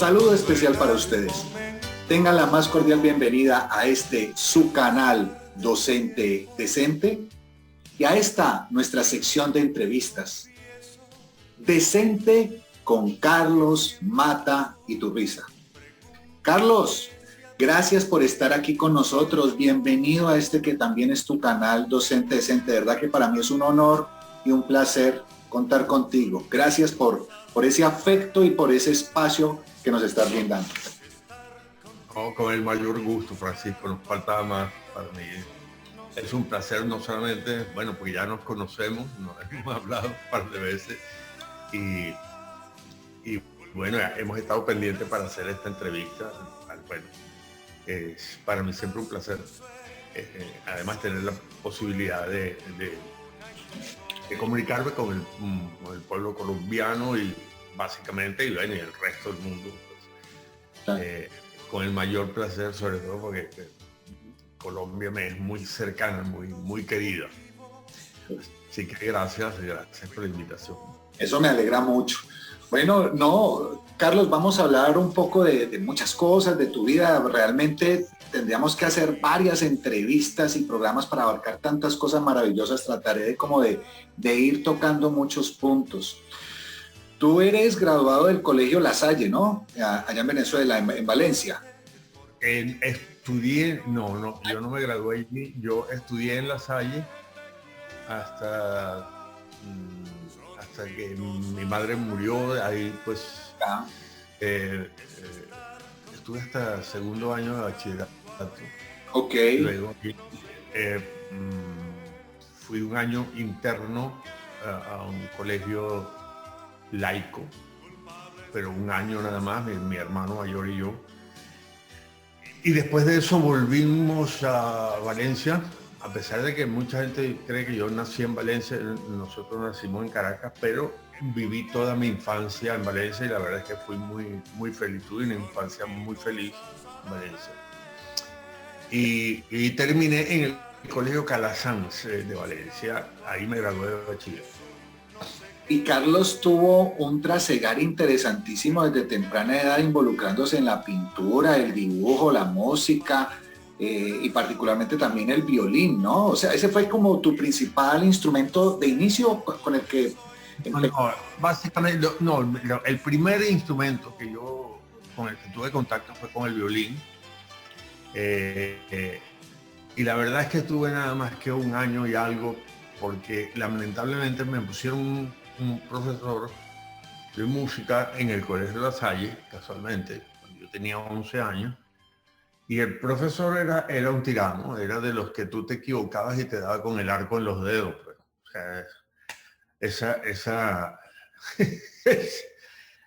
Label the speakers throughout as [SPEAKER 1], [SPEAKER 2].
[SPEAKER 1] Saludo especial para ustedes. Tengan la más cordial bienvenida a este su canal Docente Decente y a esta nuestra sección de entrevistas. Decente con Carlos Mata Iturriza. Carlos, gracias por estar aquí con nosotros. Bienvenido a este que también es tu canal Docente Decente. De verdad que para mí es un honor y un placer contar contigo. Gracias por ese afecto y por ese espacio que nos estás brindando.
[SPEAKER 2] Oh, con el mayor gusto, Francisco, nos faltaba más para mí. Es un placer no solamente, bueno, porque ya nos conocemos, nos hemos hablado un par de veces y bueno, hemos estado pendientes para hacer esta entrevista. Bueno, es para mí siempre un placer, además tener la posibilidad de comunicarme con el pueblo colombiano y básicamente, y bueno, y el resto del mundo, pues, con el mayor placer, sobre todo porque Colombia me es muy cercana, muy querida. Así que gracias por la invitación.
[SPEAKER 1] Eso me alegra mucho. Bueno, no, Carlos, vamos a hablar un poco de muchas cosas, de tu vida. Realmente tendríamos que hacer varias entrevistas y programas para abarcar tantas cosas maravillosas. Trataré de ir tocando muchos puntos. Tú eres graduado del Colegio La Salle, ¿no? Allá en Venezuela, en Valencia.
[SPEAKER 2] Estudié, no, yo no me gradué allí. Yo estudié en La Salle hasta que mi madre murió. Ahí pues estuve hasta segundo año de bachillerato.
[SPEAKER 1] Ok.
[SPEAKER 2] Luego fui un año interno a un colegio laico, pero un año nada más, mi hermano mayor y yo. Y después de eso volvimos a Valencia, a pesar de que mucha gente cree que yo nací en Valencia. Nosotros nacimos en Caracas, pero viví toda mi infancia en Valencia y la verdad es que fui muy feliz. Tuve una infancia muy feliz en Valencia. Y terminé en el Colegio Calasanz de Valencia. Ahí me gradué de bachiller.
[SPEAKER 1] Y Carlos tuvo un trasegar interesantísimo desde temprana edad, involucrándose en la pintura, el dibujo, la música y particularmente también el violín, ¿no? O sea, ese fue como tu principal instrumento de inicio con el que...
[SPEAKER 2] No, básicamente, no, el primer instrumento con el que tuve contacto fue con el violín. Y la verdad es que tuve nada más que un año y algo, porque lamentablemente me pusieron un profesor de música en el Colegio La Salle, casualmente, cuando yo tenía 11 años, y el profesor era un tirano, era de los que tú te equivocabas y te daba con el arco en los dedos. Pues. O sea,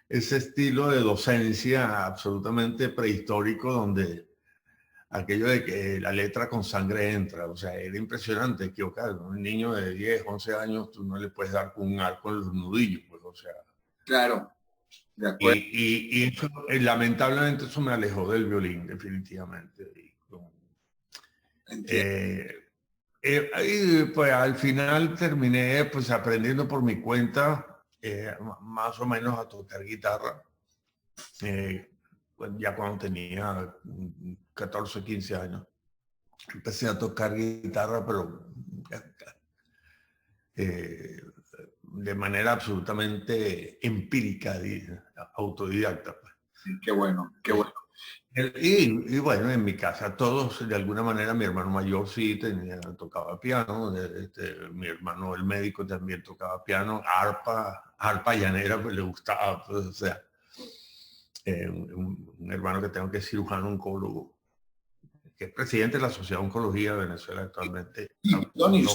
[SPEAKER 2] ese estilo de docencia absolutamente prehistórico donde aquello de que la letra con sangre entra, o sea, era impresionante equivocar. Un niño de 10, 11 años, tú no le puedes dar con un arco en los nudillos, pues, o sea.
[SPEAKER 1] Claro, de acuerdo.
[SPEAKER 2] Y eso, lamentablemente eso me alejó del violín, definitivamente. Y pues al final terminé pues aprendiendo por mi cuenta, más o menos a tocar guitarra. Pues, ya cuando tenía 14, 15 años. Empecé a tocar guitarra, pero de manera absolutamente empírica, autodidacta.
[SPEAKER 1] Qué bueno, qué bueno.
[SPEAKER 2] Y bueno, en mi casa todos, de alguna manera, mi hermano mayor sí tocaba piano, mi hermano el médico también tocaba piano, arpa llanera, pues le gustaba, pues, o sea, un hermano que tengo que es cirujano oncólogo, que es presidente de la Sociedad de Oncología de Venezuela actualmente.
[SPEAKER 1] Tony,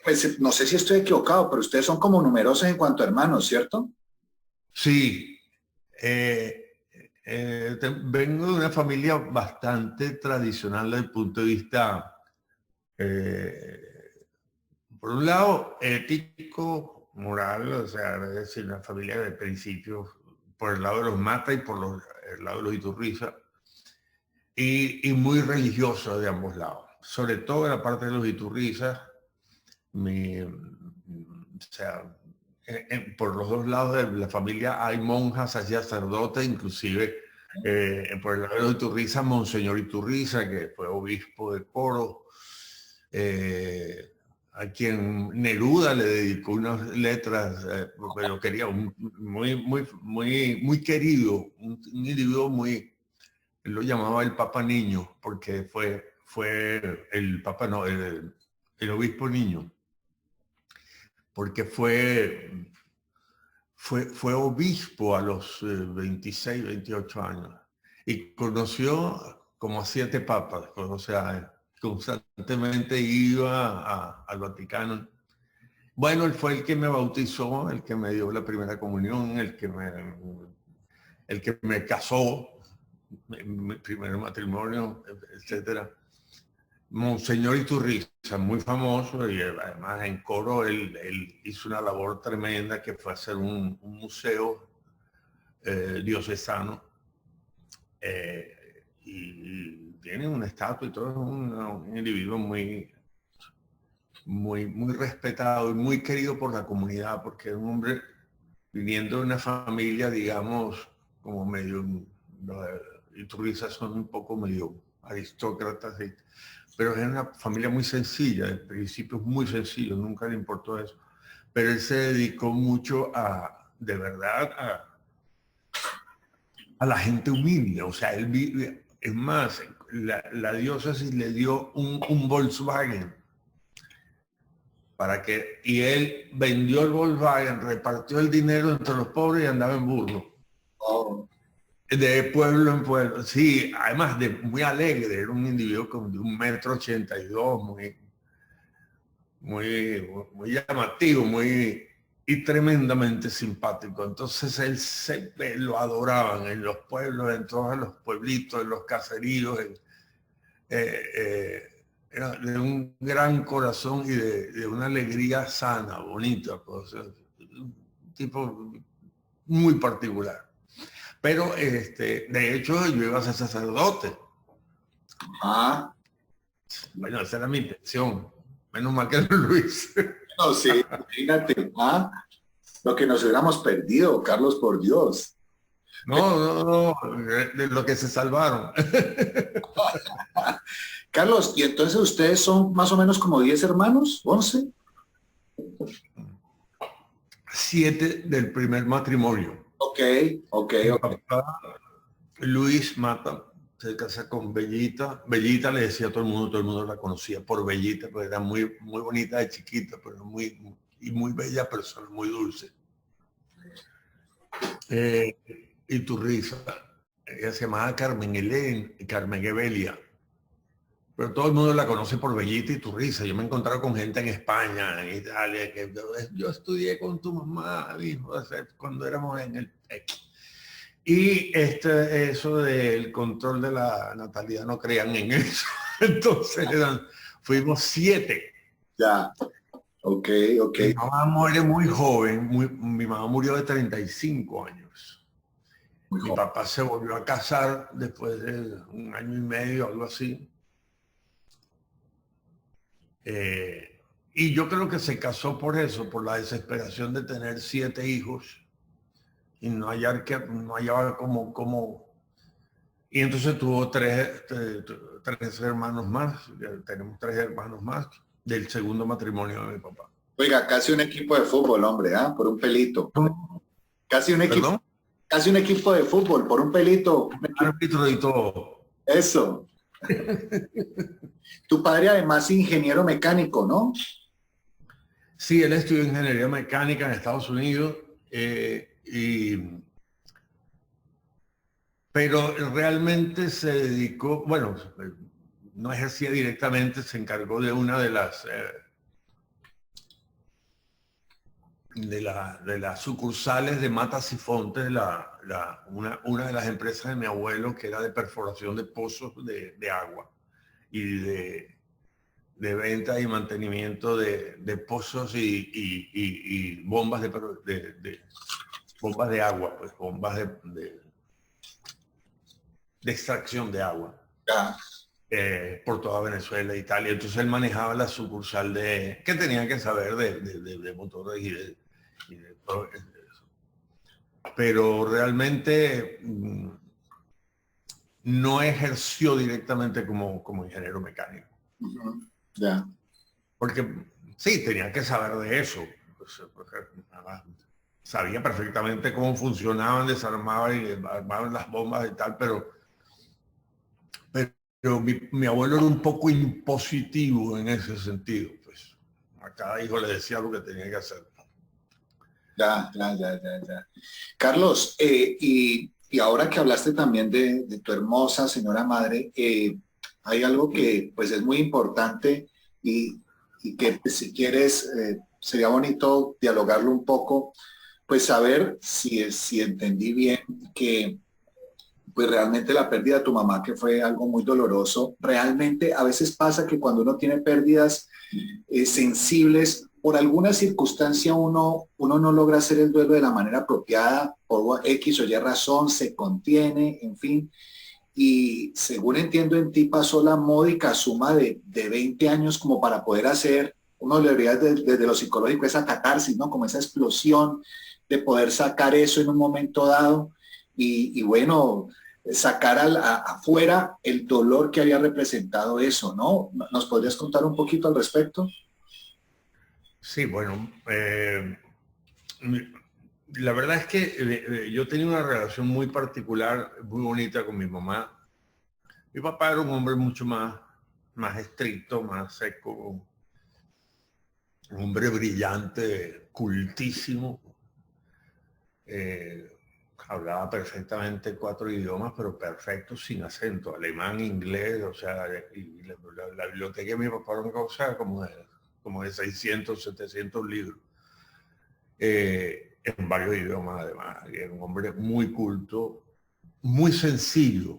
[SPEAKER 1] pues no sé si estoy equivocado, pero ustedes son como numerosos en cuanto a hermanos, ¿cierto?
[SPEAKER 2] Sí. Vengo de una familia bastante tradicional desde el punto de vista, por un lado, ético, moral, o sea, es decir, una familia de principios por el lado de los Mata y por el lado de los Iturriza, y muy religiosa de ambos lados. Sobre todo en la parte de los Iturriza, o sea, por los dos lados de la familia hay monjas, hay sacerdotes, inclusive por el lado de Iturriza, Monseñor Iturriza, que fue obispo de Coro, a quien Neruda le dedicó unas letras, pero quería muy querido, un individuo muy, él lo llamaba el Papa Niño, porque fue el Papa, no, el obispo niño, porque fue obispo a los 26, 28 años y conoció como a 7 papas, pues, o sea, constantemente iba al Vaticano. Bueno, él fue el que me bautizó, el que me dio la primera comunión, el que me casó, mi primer matrimonio, etcétera. Monseñor Iturriza, muy famoso, y además en Coro él hizo una labor tremenda que fue hacer un museo diocesano, y tiene una estatua y todo, es un individuo muy respetado y muy querido por la comunidad, porque es un hombre viniendo de una familia, digamos, como medio, los Iturriza son un poco medio aristócratas, pero es una familia muy sencilla, de principios muy sencillos, nunca le importó eso. Pero él se dedicó mucho de verdad, a la gente humilde. O sea, él vive, es más, la diócesis le dio un Volkswagen y él vendió el Volkswagen, repartió el dinero entre los pobres y andaba en burro.
[SPEAKER 1] Oh.
[SPEAKER 2] De pueblo en pueblo, sí, además de muy alegre, era un individuo de 1,82 m, muy llamativo, y tremendamente simpático. Entonces lo adoraban en los pueblos, en todos los pueblitos, en los caseríos. Era de un gran corazón y de una alegría sana, bonita, pues, un tipo muy particular. Pero de hecho yo iba a ser sacerdote.
[SPEAKER 1] Ah.
[SPEAKER 2] Bueno, esa era mi intención. Menos mal que no lo hice.
[SPEAKER 1] No, sí, imagínate, lo que nos hubiéramos perdido, Carlos, por Dios.
[SPEAKER 2] No, de lo que se salvaron.
[SPEAKER 1] Carlos, ¿y entonces ustedes son más o menos como 10 hermanos? ¿11?
[SPEAKER 2] 7 del primer matrimonio.
[SPEAKER 1] Ok, ok,
[SPEAKER 2] Mi
[SPEAKER 1] ok.
[SPEAKER 2] papá, Luis Mata, se casa con Bellita. Bellita le decía a todo el mundo la conocía por Bellita, porque era muy bonita de chiquita, pero muy bella persona, muy dulce. Y tu risa, ella se llamaba Carmen Evelia, pero todo el mundo la conoce por Bellita y tu risa. Yo me he encontrado con gente en España, en Italia, que yo estudié con tu mamá, hijo, cuando éramos en el TEC. Y eso del control de la natalidad, no creían en eso. Entonces fuimos 7.
[SPEAKER 1] Ya, ok, ok.
[SPEAKER 2] Mi mamá muere muy joven, mi mamá murió de 35 años.
[SPEAKER 1] Muy
[SPEAKER 2] Mi
[SPEAKER 1] joven.
[SPEAKER 2] papá se volvió a casar después de 1 año y medio, algo así. Y yo creo que se casó por eso, por la desesperación de tener 7 hijos y no hallaba como. Y entonces tuvo tres hermanos más. Tenemos 3 hermanos más del segundo matrimonio de mi papá.
[SPEAKER 1] Oiga, casi un equipo de fútbol, hombre, por un pelito. Casi un equipo,
[SPEAKER 2] ¿Perdón?
[SPEAKER 1] casi un equipo de fútbol, por un pelito.
[SPEAKER 2] Árbitro y todo.
[SPEAKER 1] Eso. Tu padre además ingeniero mecánico, ¿no?
[SPEAKER 2] Sí, él estudió ingeniería mecánica en Estados Unidos, pero realmente se dedicó, bueno, no ejercía directamente, se encargó de una de las sucursales de Matas y Fontes, una de las empresas de mi abuelo, que era de perforación de pozos de agua y de venta y mantenimiento de pozos y bombas bombas de agua, pues bombas de extracción de agua.
[SPEAKER 1] Ya.
[SPEAKER 2] Por toda Venezuela, Italia. Entonces él manejaba la sucursal que tenían que saber de motores y de todo eso. Pero realmente no ejerció directamente como ingeniero mecánico.
[SPEAKER 1] Ya.
[SPEAKER 2] Porque sí, tenía que saber de eso. Porque sabía perfectamente cómo funcionaban, desarmaban y armaban las bombas y tal, pero mi abuelo era un poco impositivo en ese sentido. Pues a cada hijo le decía lo que tenía que hacer.
[SPEAKER 1] Ya. Carlos, y ahora que hablaste también de tu hermosa señora madre, hay algo que pues es muy importante y que pues, si quieres sería bonito dialogarlo un poco, pues saber si entendí bien que pues realmente la pérdida de tu mamá, que fue algo muy doloroso, realmente a veces pasa que cuando uno tiene pérdidas sensibles, por alguna circunstancia uno no logra hacer el duelo de la manera apropiada, por X o Y razón, se contiene, en fin. Y según entiendo en ti pasó la módica suma de 20 años como para poder hacer, uno le diría desde lo psicológico, esa catarsis, ¿no? Como esa explosión de poder sacar eso en un momento dado y bueno, sacar afuera el dolor que había representado eso, ¿no? ¿Nos podrías contar un poquito al respecto?
[SPEAKER 2] Sí, bueno, la verdad es que yo tenía una relación muy particular, muy bonita con mi mamá. Mi papá era un hombre mucho más estricto, más seco, un hombre brillante, cultísimo. Eh, hablaba perfectamente 4 idiomas, pero perfecto, sin acento, alemán, inglés, o sea, y la biblioteca de mi papá era una cosa como de 600, 700 libros, en varios idiomas además. Y era un hombre muy culto, muy sencillo,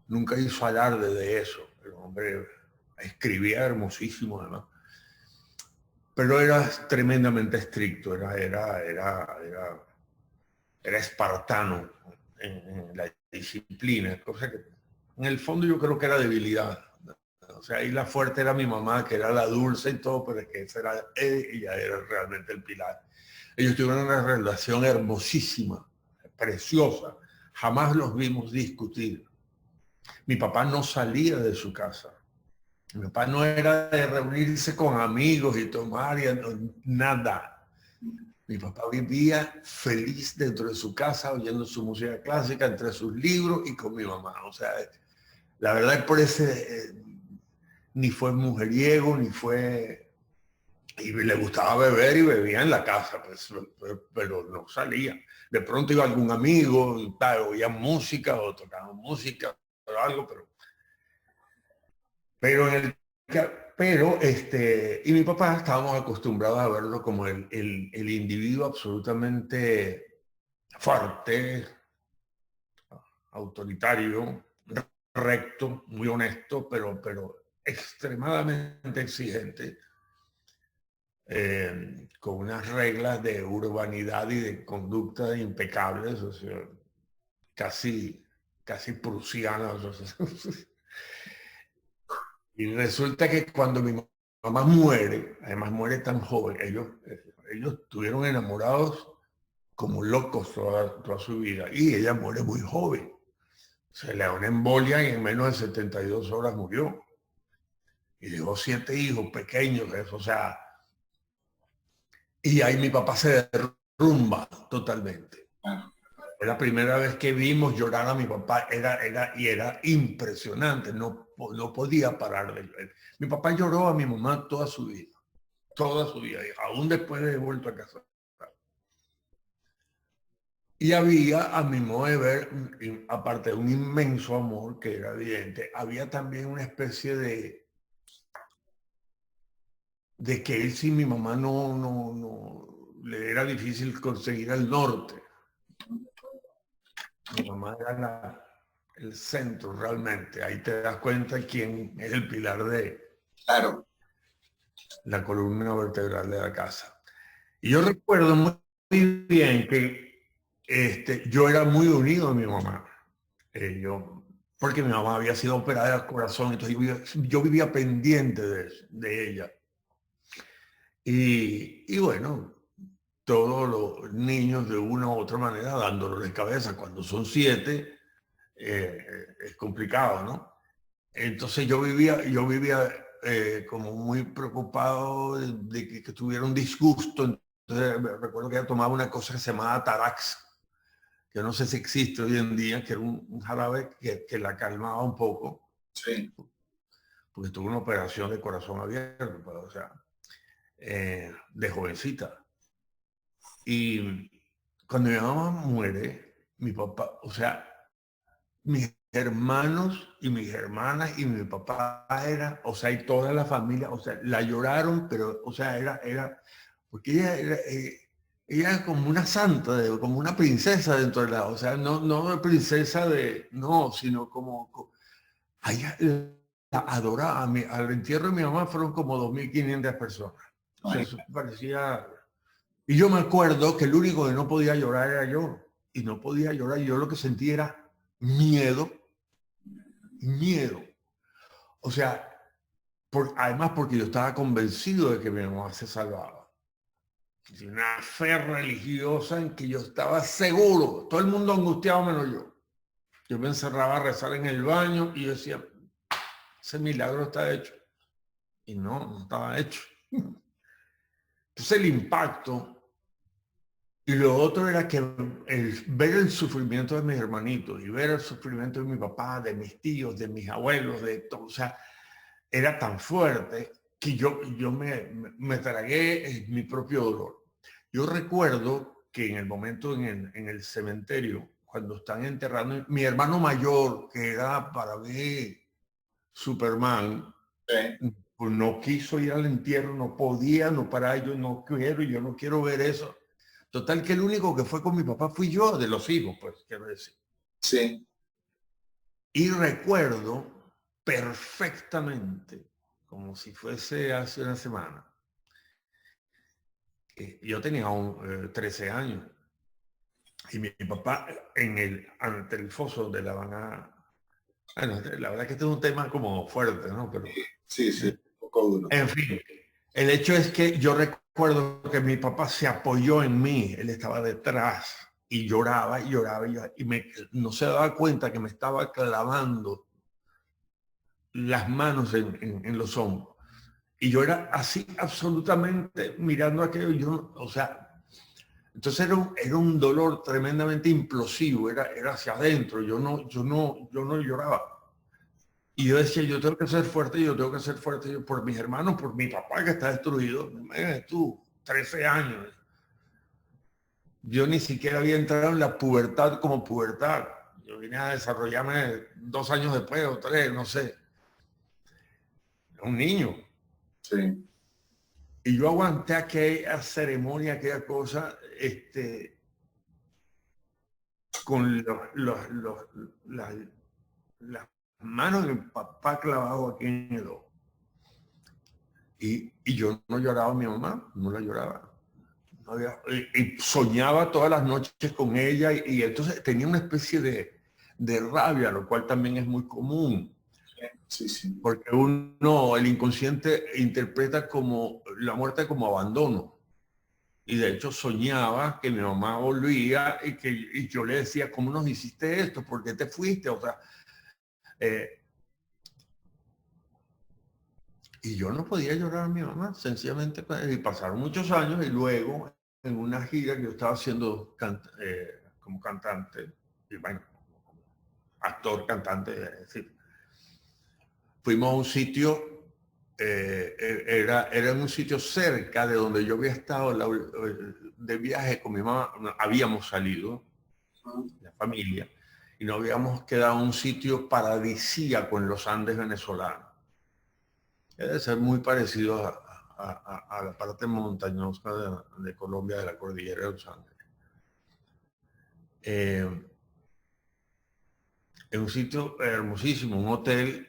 [SPEAKER 2] nunca hizo alarde de eso. El hombre escribía hermosísimo además, pero era tremendamente estricto, era espartano en la disciplina, cosa que en el fondo yo creo que era debilidad. O sea, ahí la fuerte era mi mamá, que era la dulce y todo, pero es que ella era realmente el pilar. Ellos tuvieron una relación hermosísima, preciosa. Jamás los vimos discutir. Mi papá no salía de su casa. Mi papá no era de reunirse con amigos y tomar nada. Mi papá vivía feliz dentro de su casa, oyendo su música clásica, entre sus libros y con mi mamá. O sea, la verdad es por ese, ni fue mujeriego, ni fue... Y le gustaba beber y bebía en la casa, pues, pero no salía. De pronto iba algún amigo, y tal, oía música o tocaba música o algo, pero en el y mi papá estábamos acostumbrados a verlo como el individuo absolutamente fuerte, autoritario, recto, muy honesto, pero extremadamente exigente, con unas reglas de urbanidad y de conducta impecables, o sea, casi prusianas. O sea, y resulta que cuando mi mamá muere, además muere tan joven, ellos estuvieron enamorados como locos toda su vida y ella muere muy joven. Se le da una embolia y en menos de 72 horas murió. Y dejó 7 hijos pequeños, eso, o sea, y ahí mi papá se derrumba totalmente. Fue la primera vez que vimos llorar a mi papá, era impresionante, no podía parar de llorar. Mi papá lloró a mi mamá toda su vida, aún después de haber vuelto a casa. Y había, a mi modo de ver, aparte de un inmenso amor que era evidente, había también una especie de que él sin mi mamá no le era difícil conseguir el norte. Mi mamá era el centro realmente. Ahí te das cuenta quién es el pilar de
[SPEAKER 1] Claro.
[SPEAKER 2] la columna vertebral de la casa. Y yo recuerdo muy bien que yo era muy unido a mi mamá. Porque mi mamá había sido operada del corazón, entonces yo vivía pendiente de ella. Y bueno, todos los niños de una u otra manera dándole de cabeza. Cuando son 7, es complicado, ¿no? Entonces yo vivía como muy preocupado de que tuviera un disgusto. Entonces me recuerdo que ella tomaba una cosa que se llamaba Tarax, que no sé si existe hoy en día, que era un jarabe que la calmaba un poco,
[SPEAKER 1] Sí,
[SPEAKER 2] porque tuvo una operación de corazón abierto, pues, o sea, de jovencita. Y cuando mi mamá muere, mi papá, o sea, mis hermanos y mis hermanas y mi papá era, o sea, y toda la familia, o sea, la lloraron, pero, o sea, porque ella era como una santa, como una princesa dentro de o sea, no princesa no, sino a ella la adoraba. Al entierro de mi mamá fueron como 2.500 personas. O sea, eso parecía. Y yo me acuerdo que el único que no podía llorar era yo. Y no podía llorar. Y yo lo que sentía era miedo, miedo. O sea, además porque yo estaba convencido de que mi mamá se salvaba. Una fe religiosa en que yo estaba seguro. Todo el mundo angustiado menos yo. Yo me encerraba a rezar en el baño y yo decía, ese milagro está hecho. Y no estaba hecho. Entonces el impacto. Y lo otro era que ver el sufrimiento de mis hermanitos y ver el sufrimiento de mi papá, de mis tíos, de mis abuelos, de todo, o sea, era tan fuerte que yo me tragué mi propio dolor. Yo recuerdo que en el momento en el cementerio, cuando están enterrando, mi hermano mayor, que era para ver Superman,
[SPEAKER 1] sí,
[SPEAKER 2] pues no quiso ir al entierro, no podía, no para, yo no quiero ver eso. Total que el único que fue con mi papá fui yo, de los hijos, pues, quiero decir.
[SPEAKER 1] sí.
[SPEAKER 2] Y recuerdo perfectamente, como si fuese hace una semana, que yo tenía 13 años y mi papá ante el foso donde la van a. Bueno, la verdad que este es un tema como fuerte, ¿no? Pero,
[SPEAKER 1] Sí, sí, un poco duro.
[SPEAKER 2] en fin, el hecho es que yo recuerdo que mi papá se apoyó en mí, él estaba detrás y lloraba y lloraba y no se daba cuenta que me estaba clavando las manos en los hombros. Y yo era así absolutamente mirando aquello, o sea, entonces era un dolor tremendamente implosivo, era hacia adentro, yo no lloraba. Y yo decía, yo tengo que ser fuerte, yo tengo que ser fuerte yo, por mis hermanos, por mi papá que está destruido. Imagínate tú, 13 años. Yo ni siquiera había entrado en la pubertad como pubertad. Yo vine a desarrollarme 2 años después o 3, no sé. Un niño.
[SPEAKER 1] Sí,
[SPEAKER 2] Y yo aguanté aquella ceremonia, aquella cosa, con las manos de mi papá clavado aquí en el ojo. Y yo no lloraba a mi mamá, no la lloraba. No y soñaba todas las noches con ella y entonces tenía una especie de rabia, lo cual también es muy común.
[SPEAKER 1] sí, sí.
[SPEAKER 2] Porque el inconsciente interpreta como la muerte como abandono. Y de hecho soñaba que mi mamá volvía y yo le decía, ¿cómo nos hiciste esto? ¿Por qué te fuiste? O sea, y yo no podía llorar a mi mamá, sencillamente. Y pasaron muchos años y luego en una gira que yo estaba haciendo como cantante, y bueno, como actor, cantante, es decir, fuimos a un sitio, era en un sitio cerca de donde yo había estado de viaje con mi mamá, habíamos salido, la familia, y nos habíamos quedado en un sitio paradisíaco en los Andes venezolanos. Debe ser muy parecido a la parte montañosa de Colombia, de la cordillera de los Andes. En un sitio hermosísimo, un hotel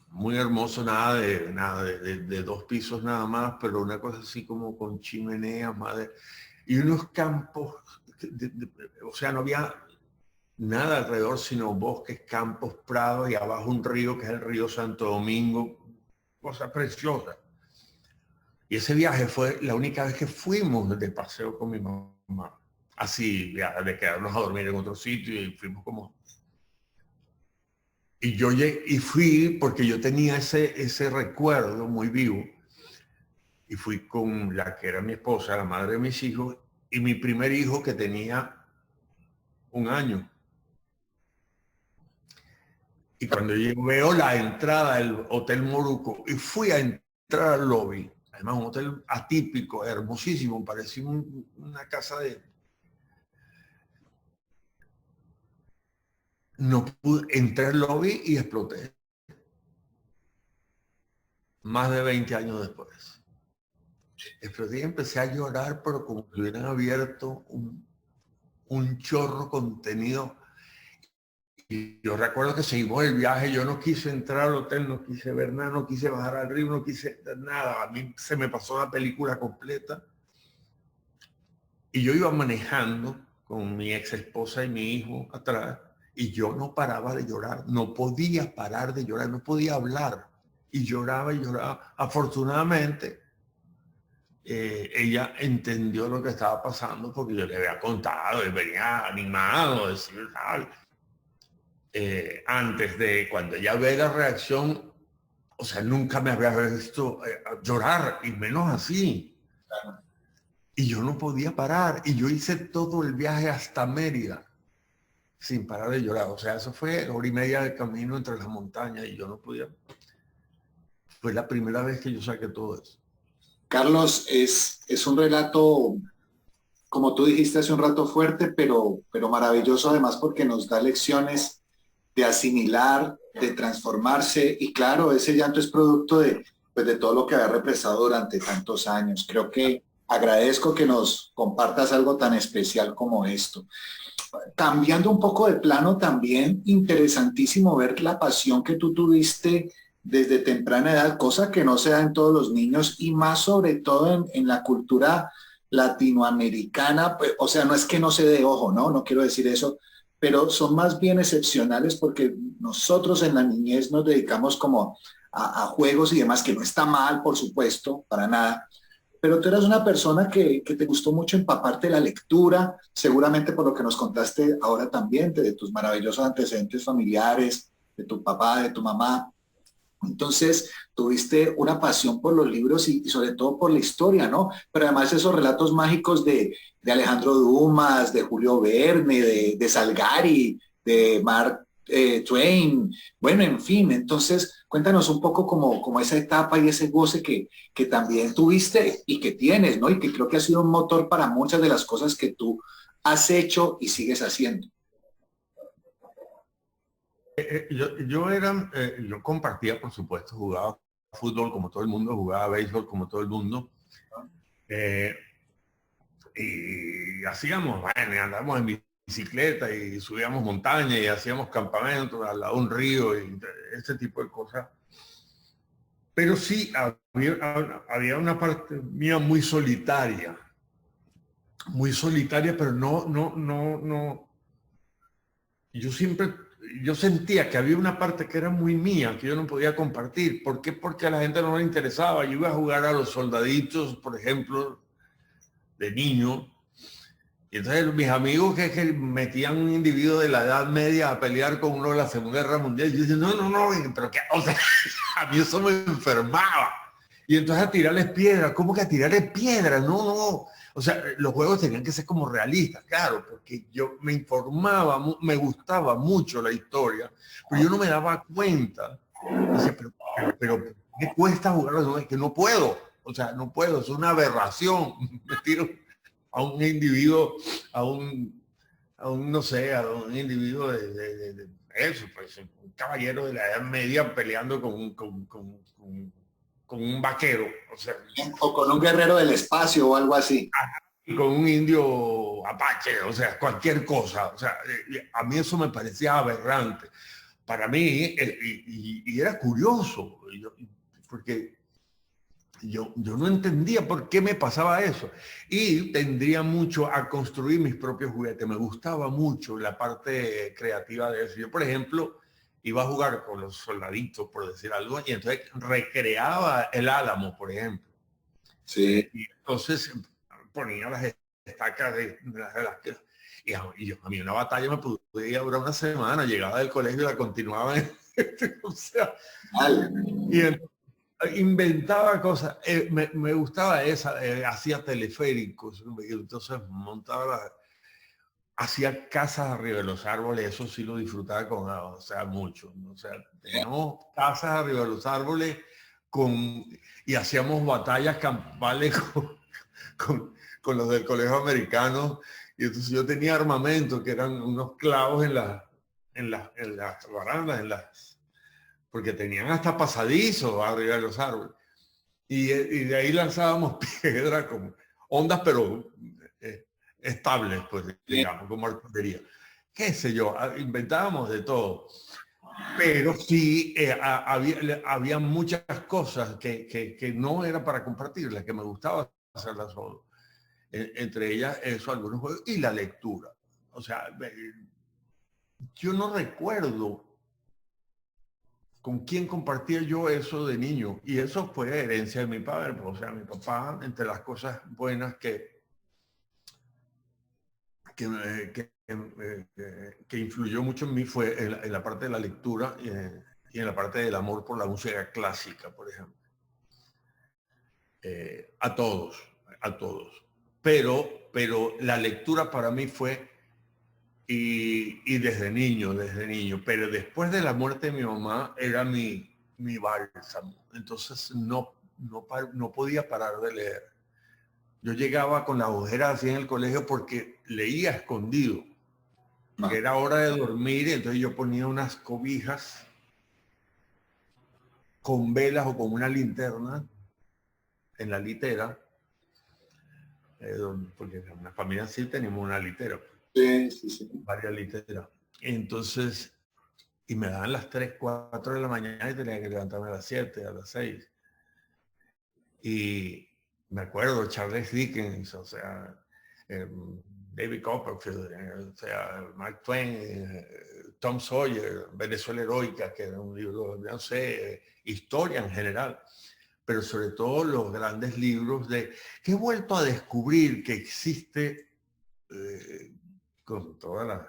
[SPEAKER 2] muy hermoso, nada de 2 pisos nada más, pero una cosa así como con chimeneas, madre, y unos campos, o sea, no había nada alrededor, sino bosques, campos, prados y abajo un río que es el río Santo Domingo, cosa preciosa. Y ese viaje fue la única vez que fuimos de paseo con mi mamá. Así, ya, de quedarnos a dormir en otro sitio y fuimos como... Y yo llegué, y fui porque yo tenía ese recuerdo muy vivo. Y fui con la que era mi esposa, la madre de mis hijos, y mi primer hijo que tenía 1 año. Y cuando yo veo la entrada del Hotel Moruco y fui a entrar al lobby, además un hotel atípico, hermosísimo, parecía una casa de... No pude, entré al lobby y exploté. Más de 20 años después. Exploté y empecé a llorar, pero como si hubieran abierto un chorro contenido. Y yo recuerdo que seguimos el viaje, yo no quise entrar al hotel, no quise ver nada, no quise bajar al río, no quise nada. A mí se me pasó la película completa. Y yo iba manejando con mi ex esposa y mi hijo atrás, y yo no paraba de llorar, no podía parar de llorar, no podía hablar. Y lloraba y lloraba. Afortunadamente, ella entendió lo que estaba pasando porque yo le había contado y venía animado, decir, antes de cuando ella ve la reacción, o sea, nunca me había visto llorar, y menos así. Y yo no podía parar, y yo hice todo el viaje hasta Mérida sin parar de llorar. O sea, eso fue 1 hora y media de camino entre las montañas y yo no podía. Fue la primera vez que yo saqué todo eso.
[SPEAKER 1] Carlos, es un relato, como tú dijiste hace un rato, fuerte, pero maravilloso además porque nos da lecciones de asimilar, de transformarse, y claro, ese llanto es producto de, pues, de todo lo que había represado durante tantos años. Creo que agradezco que nos compartas algo tan especial como esto. Cambiando un poco de plano, también interesantísimo ver la pasión que tú tuviste desde temprana edad, cosa que no se da en todos los niños, y más sobre todo en la cultura latinoamericana. Pues, o sea, no es que no se dé, ojo, no quiero decir eso, pero son más bien excepcionales porque nosotros en la niñez nos dedicamos como a juegos y demás, que no está mal, por supuesto, para nada, pero tú eras una persona que te gustó mucho empaparte de la lectura, seguramente por lo que nos contaste ahora también, de tus maravillosos antecedentes familiares, de tu papá, de tu mamá. Entonces, tuviste una pasión por los libros y sobre todo por la historia, ¿no? Pero además esos relatos mágicos de Alejandro Dumas, de Julio Verne, de Salgari, de Mark Twain, bueno, en fin. Entonces, cuéntanos un poco como esa etapa y ese goce que también tuviste y que tienes, ¿no? Y que creo que ha sido un motor para muchas de las cosas que tú has hecho y sigues haciendo.
[SPEAKER 2] Yo compartía, por supuesto, jugaba fútbol como todo el mundo, jugaba béisbol como todo el mundo. Eh, y hacíamos, bueno, y andábamos en bicicleta y subíamos montañas y hacíamos campamentos al lado de un río y ese tipo de cosas. Pero sí, había una parte mía muy solitaria, pero no. Yo sentía que había una parte que era muy mía, que yo no podía compartir. ¿Por qué? Porque a la gente no le interesaba. Yo iba a jugar a los soldaditos, por ejemplo, de niño. Y entonces mis amigos que metían un individuo de la Edad Media a pelear con uno de la Segunda Guerra Mundial, yo decía, no, pero qué, o sea, a mí eso me enfermaba. Y entonces a tirarles piedras, ¿cómo que a tirarles piedras? No. O sea, los juegos tenían que ser como realistas, claro, porque yo me informaba, me gustaba mucho la historia, pero yo no me daba cuenta. Decía, pero ¿qué cuesta jugar a los juegos? Es que no puedo, o sea, no puedo, es una aberración. Me tiro a un individuo, no sé, a un individuo de eso, pues un caballero de la Edad Media peleando con un vaquero, o sea,
[SPEAKER 1] O con un guerrero del espacio o algo así.
[SPEAKER 2] con un indio apache, o sea, cualquier cosa, o sea, a mí eso me parecía aberrante. Para mí, y era curioso, porque yo no entendía por qué me pasaba eso. Y tendría mucho a construir mis propios juguetes. Me gustaba mucho la parte creativa de eso. Yo, por ejemplo, iba a jugar con los soldaditos, por decir algo, y entonces recreaba el Álamo, por ejemplo.
[SPEAKER 1] Sí.
[SPEAKER 2] Y entonces ponía las estacas a mí una batalla me podía durar una semana, llegaba del colegio y la continuaba. O sea,
[SPEAKER 1] Mal.
[SPEAKER 2] y inventaba cosas. Me gustaba esa, hacía teleféricos, entonces hacía casas arriba de los árboles, eso sí lo disfrutaba o sea, mucho. O sea, teníamos casas arriba de los árboles y hacíamos batallas campales con los del colegio americano. Y entonces yo tenía armamento, que eran unos clavos en las barandas, porque tenían hasta pasadizos arriba de los árboles. Y de ahí lanzábamos piedra como ondas, pero estables, pues, digamos, como artillería. Qué sé yo, inventábamos de todo. Pero sí, había muchas cosas que no era para compartirlas, que me gustaba hacerlas solo. Entre ellas, eso, algunos juegos y la lectura. O sea, yo no recuerdo con quién compartía yo eso de niño. Y eso fue herencia de mi padre. Pues, o sea, mi papá, entre las cosas buenas que influyó mucho en mí fue en la parte de la lectura y en la parte del amor por la música clásica, por ejemplo. A todos, a todos. Pero la lectura para mí fue, y desde niño, pero después de la muerte de mi mamá era mi bálsamo. Entonces no podía parar de leer. Yo llegaba con la ojera así en el colegio porque leía escondido, que era hora de dormir, y entonces yo ponía unas cobijas con velas o con una linterna en la litera, porque en una familia sí teníamos una litera,
[SPEAKER 1] Sí, sí, sí.
[SPEAKER 2] varias literas. Entonces, y me daban las 3, 4 de la mañana y tenía que levantarme a las 7, a las 6. Y me acuerdo, Charles Dickens, o sea, David Copperfield, o sea, Mark Twain, Tom Sawyer, Venezuela Heroica, que era un libro, no sé, historia en general, pero sobre todo los grandes libros que he vuelto a descubrir que existe con todas las...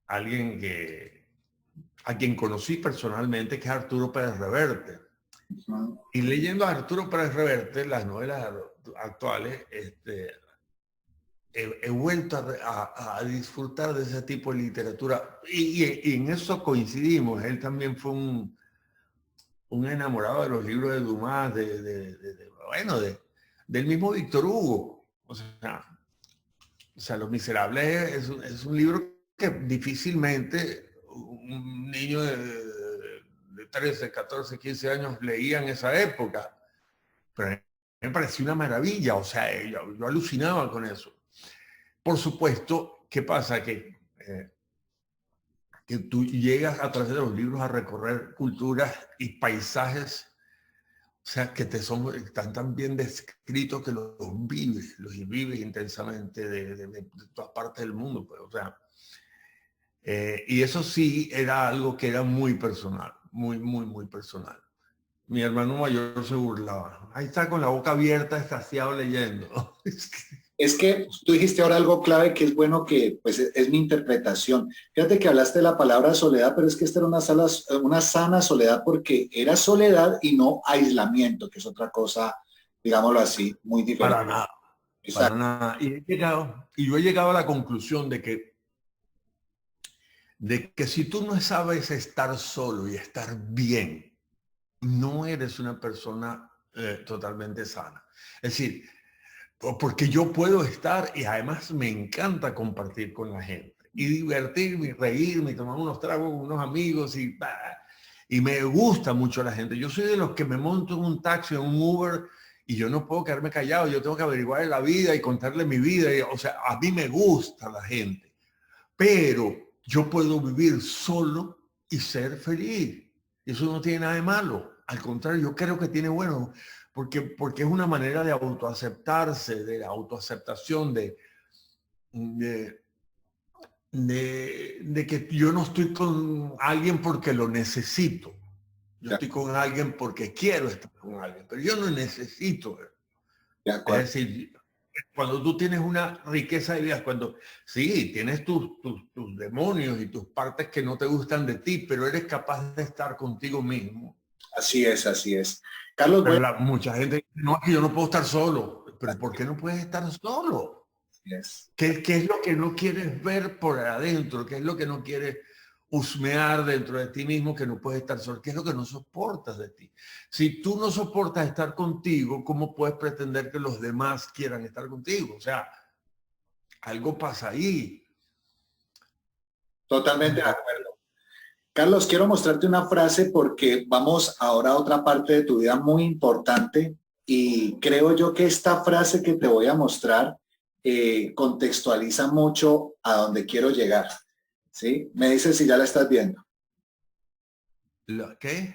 [SPEAKER 2] Alguien a quien conocí personalmente, que es Arturo Pérez Reverte. Y leyendo a Arturo Pérez Reverte, las novelas actuales, he vuelto a disfrutar de ese tipo de literatura. Y en eso coincidimos. Él también fue un enamorado de los libros de Dumas, del mismo Víctor Hugo. O sea, Los Miserables es un libro que difícilmente un niño de 13, 14, 15 años leía en esa época. Pero me pareció una maravilla, o sea, yo alucinaba con eso. Por supuesto, ¿qué pasa? Que tú llegas a través de los libros a recorrer culturas y paisajes, o sea, que están tan bien descritos que los vives intensamente de todas partes del mundo, pues, o sea, y eso sí era algo que era muy personal, muy, muy, muy personal. Mi hermano mayor se burlaba. Ahí está con la boca abierta, extasiado leyendo.
[SPEAKER 1] Es que tú dijiste ahora algo clave que es bueno que, pues es mi interpretación. Fíjate que hablaste de la palabra soledad, pero es que esta era una sana soledad porque era soledad y no aislamiento, que es otra cosa, digámoslo así, muy diferente.
[SPEAKER 2] Para nada, para
[SPEAKER 1] Exacto.
[SPEAKER 2] nada. Y yo he llegado a la conclusión de que si tú no sabes estar solo y estar bien, no eres una persona totalmente sana. Es decir, porque yo puedo estar y además me encanta compartir con la gente y divertirme, y reírme, y tomar unos tragos con unos amigos y me gusta mucho la gente. Yo soy de los que me monto en un taxi, en un Uber y yo no puedo quedarme callado, yo tengo que averiguar de la vida y contarle mi vida. O sea, a mí me gusta la gente, pero yo puedo vivir solo y ser feliz. Eso no tiene nada de malo. Al contrario, yo creo que tiene bueno, porque es una manera de autoaceptarse, de autoaceptación, de, de que yo no estoy con alguien porque lo necesito. Yo estoy con alguien porque quiero estar con alguien, pero yo no necesito. Es decir, cuando tú tienes una riqueza de vidas, cuando sí, tienes tus demonios y tus partes que no te gustan de ti, pero eres capaz de estar contigo mismo.
[SPEAKER 1] Así es, así es. Carlos,
[SPEAKER 2] mucha gente dice, no, es que yo no puedo estar solo. Pero ¿por qué no puedes estar solo?
[SPEAKER 1] Yes.
[SPEAKER 2] ¿Qué es lo que no quieres ver por adentro? ¿Qué es lo que no quieres husmear dentro de ti mismo que no puedes estar solo? ¿Qué es lo que no soportas de ti? Si tú no soportas estar contigo, ¿cómo puedes pretender que los demás quieran estar contigo? O sea, algo pasa ahí.
[SPEAKER 1] Totalmente de acuerdo. Carlos, quiero mostrarte una frase porque vamos ahora a otra parte de tu vida muy importante y creo yo que esta frase que te voy a mostrar contextualiza mucho a donde quiero llegar. ¿Sí? Me dices si ya la estás viendo.
[SPEAKER 2] ¿Qué?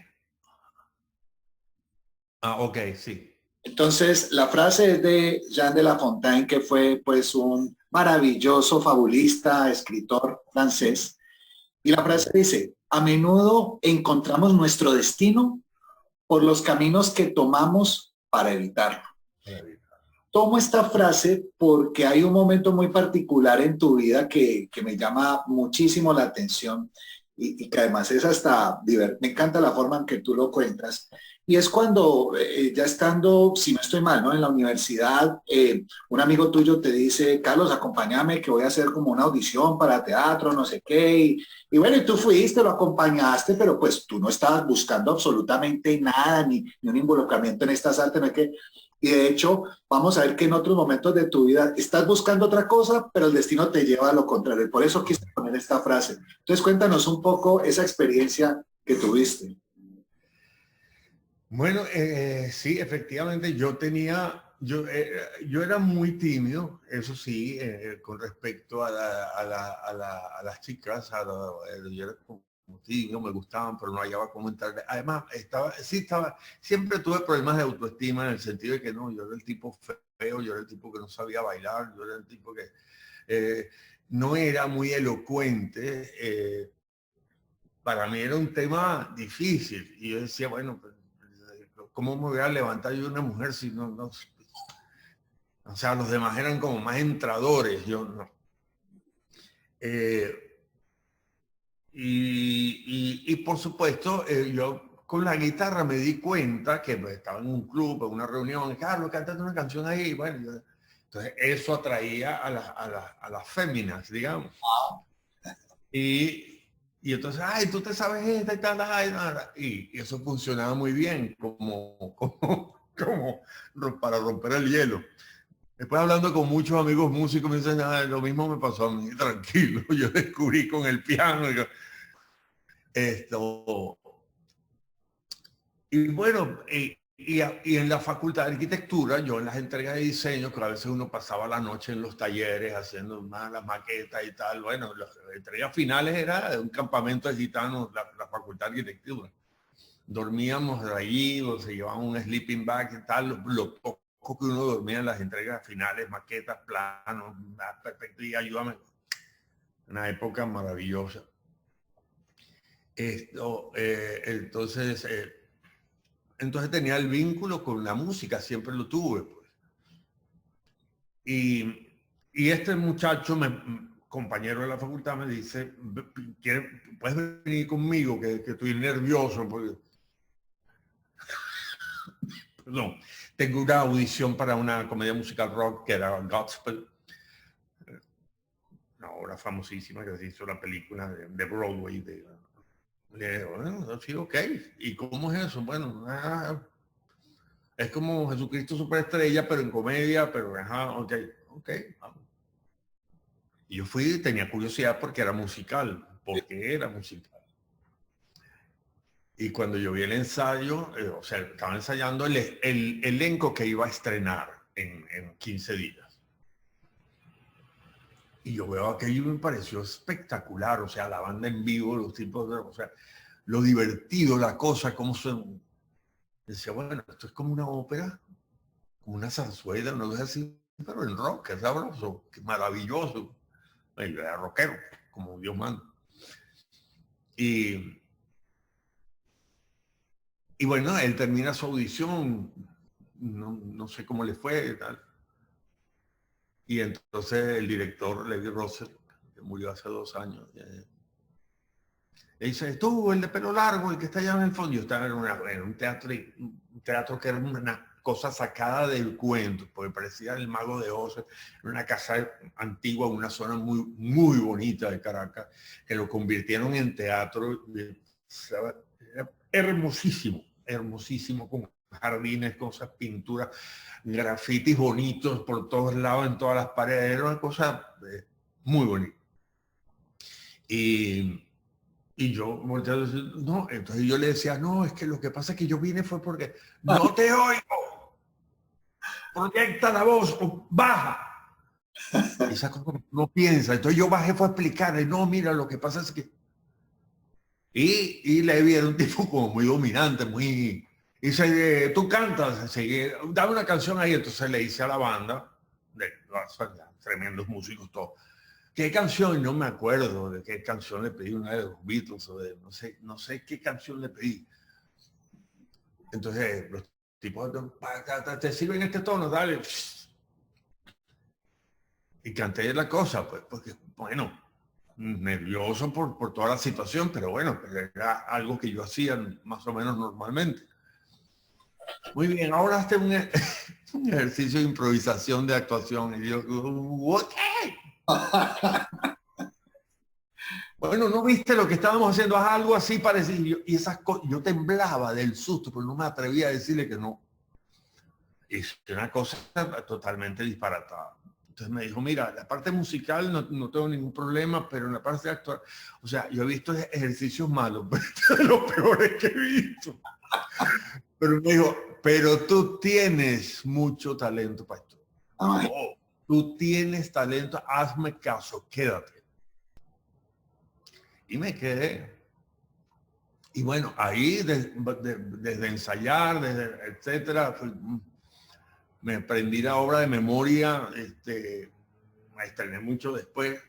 [SPEAKER 2] Ah, ok, sí.
[SPEAKER 1] Entonces, la frase es de Jean de La Fontaine, que fue pues un maravilloso fabulista, escritor francés. Y la frase dice, a menudo encontramos nuestro destino por los caminos que tomamos para evitarlo. Tomo esta frase porque hay un momento muy particular en tu vida que me llama muchísimo la atención y que además es hasta divertido. Me encanta la forma en que tú lo cuentas. Y es cuando ya estando, si no estoy mal, ¿no? En la universidad, un amigo tuyo te dice, Carlos, acompáñame que voy a hacer como una audición para teatro, no sé qué. Y bueno, y tú fuiste, lo acompañaste, pero pues tú no estabas buscando absolutamente nada, ni un involucramiento en estas artes, no es que... Y de hecho, vamos a ver que en otros momentos de tu vida estás buscando otra cosa, pero el destino te lleva a lo contrario. Y por eso quise poner esta frase. Entonces, cuéntanos un poco esa experiencia que tuviste.
[SPEAKER 2] Bueno, sí, efectivamente, yo era muy tímido, eso sí, con respecto a las chicas, yo era como tímido, me gustaban, pero no hallaba cómo entrar. Además, siempre tuve problemas de autoestima en el sentido de que no, yo era el tipo feo, yo era el tipo que no sabía bailar, yo era el tipo que no era muy elocuente. Para mí era un tema difícil y yo decía, bueno, pues, ¿cómo me voy a levantar yo una mujer si no? O sea, los demás eran como más entradores, yo no. Y por supuesto, yo con la guitarra me di cuenta que pues, estaba en un club, en una reunión, Carlos, cántate una canción ahí. Bueno, entonces eso atraía a las féminas, digamos. Y entonces, ay, tú te sabes esta y tal, ay, nada. Y eso funcionaba muy bien como para romper el hielo. Después hablando con muchos amigos músicos me dicen, ah, lo mismo me pasó a mí, tranquilo. Yo descubrí con el piano esto. Y bueno, y en la facultad de arquitectura, yo en las entregas de diseño, que a veces uno pasaba la noche en los talleres haciendo más las maquetas y tal, bueno, las entregas finales era un campamento de gitanos, la facultad de arquitectura. Dormíamos allí, o se llevaban un sleeping bag y tal, lo poco que uno dormía en las entregas finales, maquetas, planos, perspectiva, ayúdame. Una época maravillosa. Entonces tenía el vínculo con la música, siempre lo tuve. Pues. Y este muchacho, compañero de la facultad, me dice, ¿puedes venir conmigo? Que estoy nervioso. Porque... Perdón, tengo una audición para una comedia musical rock que era Gospel. Una obra famosísima que se hizo la película de Broadway. Le digo, bueno, sí, ok. ¿Y cómo es eso? Bueno, es como Jesucristo Superestrella, pero en comedia, pero ajá, ok, vamos. Y yo fui y tenía curiosidad porque era musical, porque era musical. Y cuando yo vi el ensayo, o sea, estaba ensayando el elenco que iba a estrenar en 15 días. Y yo veo aquello y me pareció espectacular, o sea, la banda en vivo, los tipos, o sea, lo divertido, la cosa, cómo se... Decía, bueno, esto es como una ópera, como una zarzuela, no es así, pero en rock, es sabroso, que maravilloso. Yo era rockero, como Dios manda. Y Y bueno, él termina su audición, no sé cómo le fue y tal. Y entonces el director, Levi Russell, que murió hace 2 años, le dice, tú, el de pelo largo, el que está allá en el fondo. Yo estaba en un teatro que era una cosa sacada del cuento, porque parecía el Mago de Oz, en una casa antigua, una zona muy, muy bonita de Caracas, que lo convirtieron en teatro. Era hermosísimo, hermosísimo, con jardines, cosas, pinturas, grafitis bonitos por todos lados, en todas las paredes. Era una cosa muy bonita. Y yo volteé a decir, no, entonces yo le decía, no, es que lo que pasa es que yo vine fue porque no te oigo, proyecta la voz, o baja. Y esa cosa no piensa. Entonces yo bajé fue a explicarle, no, mira, lo que pasa es que... Y Levi era un tipo como muy dominante, muy... Y dice, tú cantas, dame una canción ahí. Entonces le hice a la banda, tremendos músicos todos, ¿qué canción? No me acuerdo de qué canción le pedí, una de los Beatles o de no sé qué canción le pedí. Entonces los tipos te sirven este tono, dale. Y canté la cosa, pues, porque, bueno, nervioso por toda la situación, pero bueno, era algo que yo hacía más o menos normalmente. Muy bien, ahora hazte un ejercicio de improvisación de actuación. Y yo, ¿ok? Bueno, ¿no viste lo que estábamos haciendo? Haz algo así parecido. Y esas cosas, yo temblaba del susto, pero no me atrevía a decirle que no. Es una cosa totalmente disparatada. Entonces me dijo, mira, la parte musical no tengo ningún problema, pero en la parte de actuar, o sea, yo he visto ejercicios malos, pero esto es de los peores que he visto. Pero me dijo, pero tú tienes mucho talento para esto. Oh, tú tienes talento, hazme caso, quédate. Y me quedé. Y bueno, ahí desde ensayar, desde etcétera, me aprendí la obra de memoria, me estrené mucho después,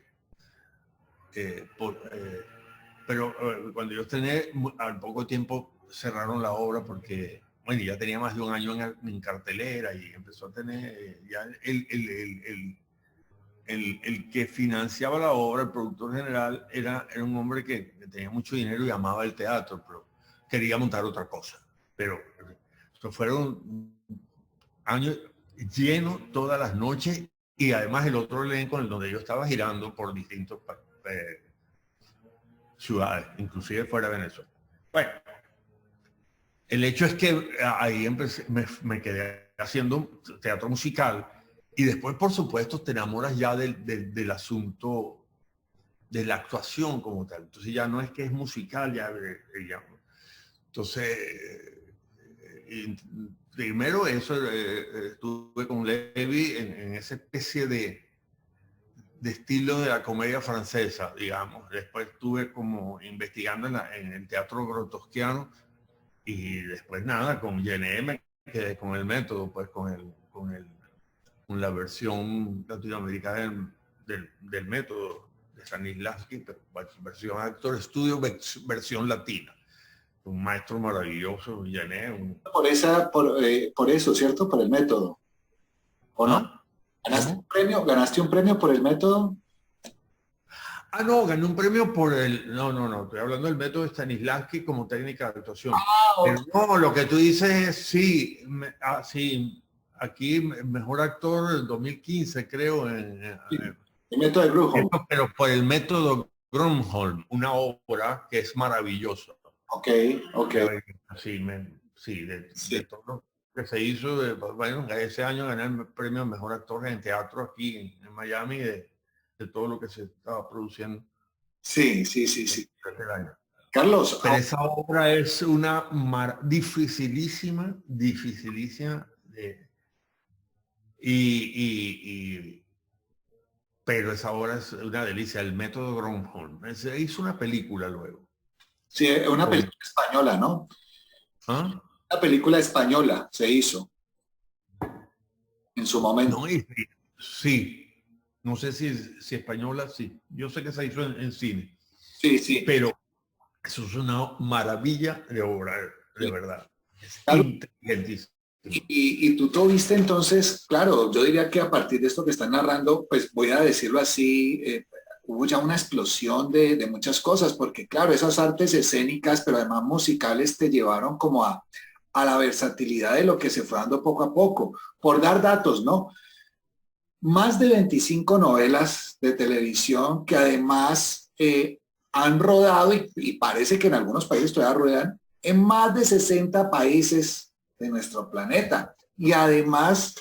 [SPEAKER 2] pero cuando yo estrené, al poco tiempo cerraron la obra porque, bueno, ya tenía más de un año en cartelera y empezó a tener, ya el que financiaba la obra, el productor general, era un hombre que tenía mucho dinero y amaba el teatro, pero quería montar otra cosa. Pero fueron años llenos todas las noches y además el otro elenco en donde yo estaba girando por distintas ciudades, inclusive fuera de Venezuela. Bueno, el hecho es que ahí empecé, me quedé haciendo teatro musical y después, por supuesto, te enamoras ya del asunto de la actuación como tal. Entonces ya no es que es musical, ya entonces, primero eso, estuve con Levi en esa especie de estilo de la comedia francesa, digamos. Después estuve como investigando en el teatro grotowskiano y después nada, con Gené me quedé con el método, pues con la versión latinoamericana del método de Stanislavski, pero versión actor estudio, versión latina. Un maestro maravilloso, Gené.
[SPEAKER 1] Por eso, ¿cierto? Por el método. ¿O no?
[SPEAKER 2] ¿Ah?
[SPEAKER 1] ¿Ganaste un premio? ¿Ganaste un premio por el método?
[SPEAKER 2] Ah, no, gané un premio por el... No, estoy hablando del método de Stanislavski como técnica de actuación. Pero no, lo que tú dices es, sí, sí, aquí mejor actor en 2015, creo.
[SPEAKER 1] Sí, el método de Grunholm.
[SPEAKER 2] Pero por el método Grunholm, una obra que es maravillosa.
[SPEAKER 1] Ok.
[SPEAKER 2] Sí, de todo lo que se hizo, bueno, ese año gané el premio mejor actor en teatro aquí en Miami de todo lo que se estaba produciendo.
[SPEAKER 1] Sí. Carlos.
[SPEAKER 2] Pero esa obra es una dificilísima, pero esa obra es una delicia, el método Grunholm. Se hizo una película luego.
[SPEAKER 1] Sí, una película española, ¿no?
[SPEAKER 2] ¿Ah?
[SPEAKER 1] Una película española se hizo en su momento.
[SPEAKER 2] No, sí. No sé si española, sí. Yo sé que se hizo en cine.
[SPEAKER 1] Sí.
[SPEAKER 2] Pero eso es una maravilla de obra, de verdad. Es
[SPEAKER 1] Claro.
[SPEAKER 2] inteligentísimo.
[SPEAKER 1] Y tú tuviste entonces, claro, yo diría que a partir de esto que están narrando, pues voy a decirlo así, hubo ya una explosión de muchas cosas, porque claro, esas artes escénicas, pero además musicales, te llevaron como a la versatilidad de lo que se fue dando poco a poco. Por dar datos, ¿no? Más de 25 novelas de televisión que además han rodado y parece que en algunos países todavía ruedan en más de 60 países de nuestro planeta. Y además,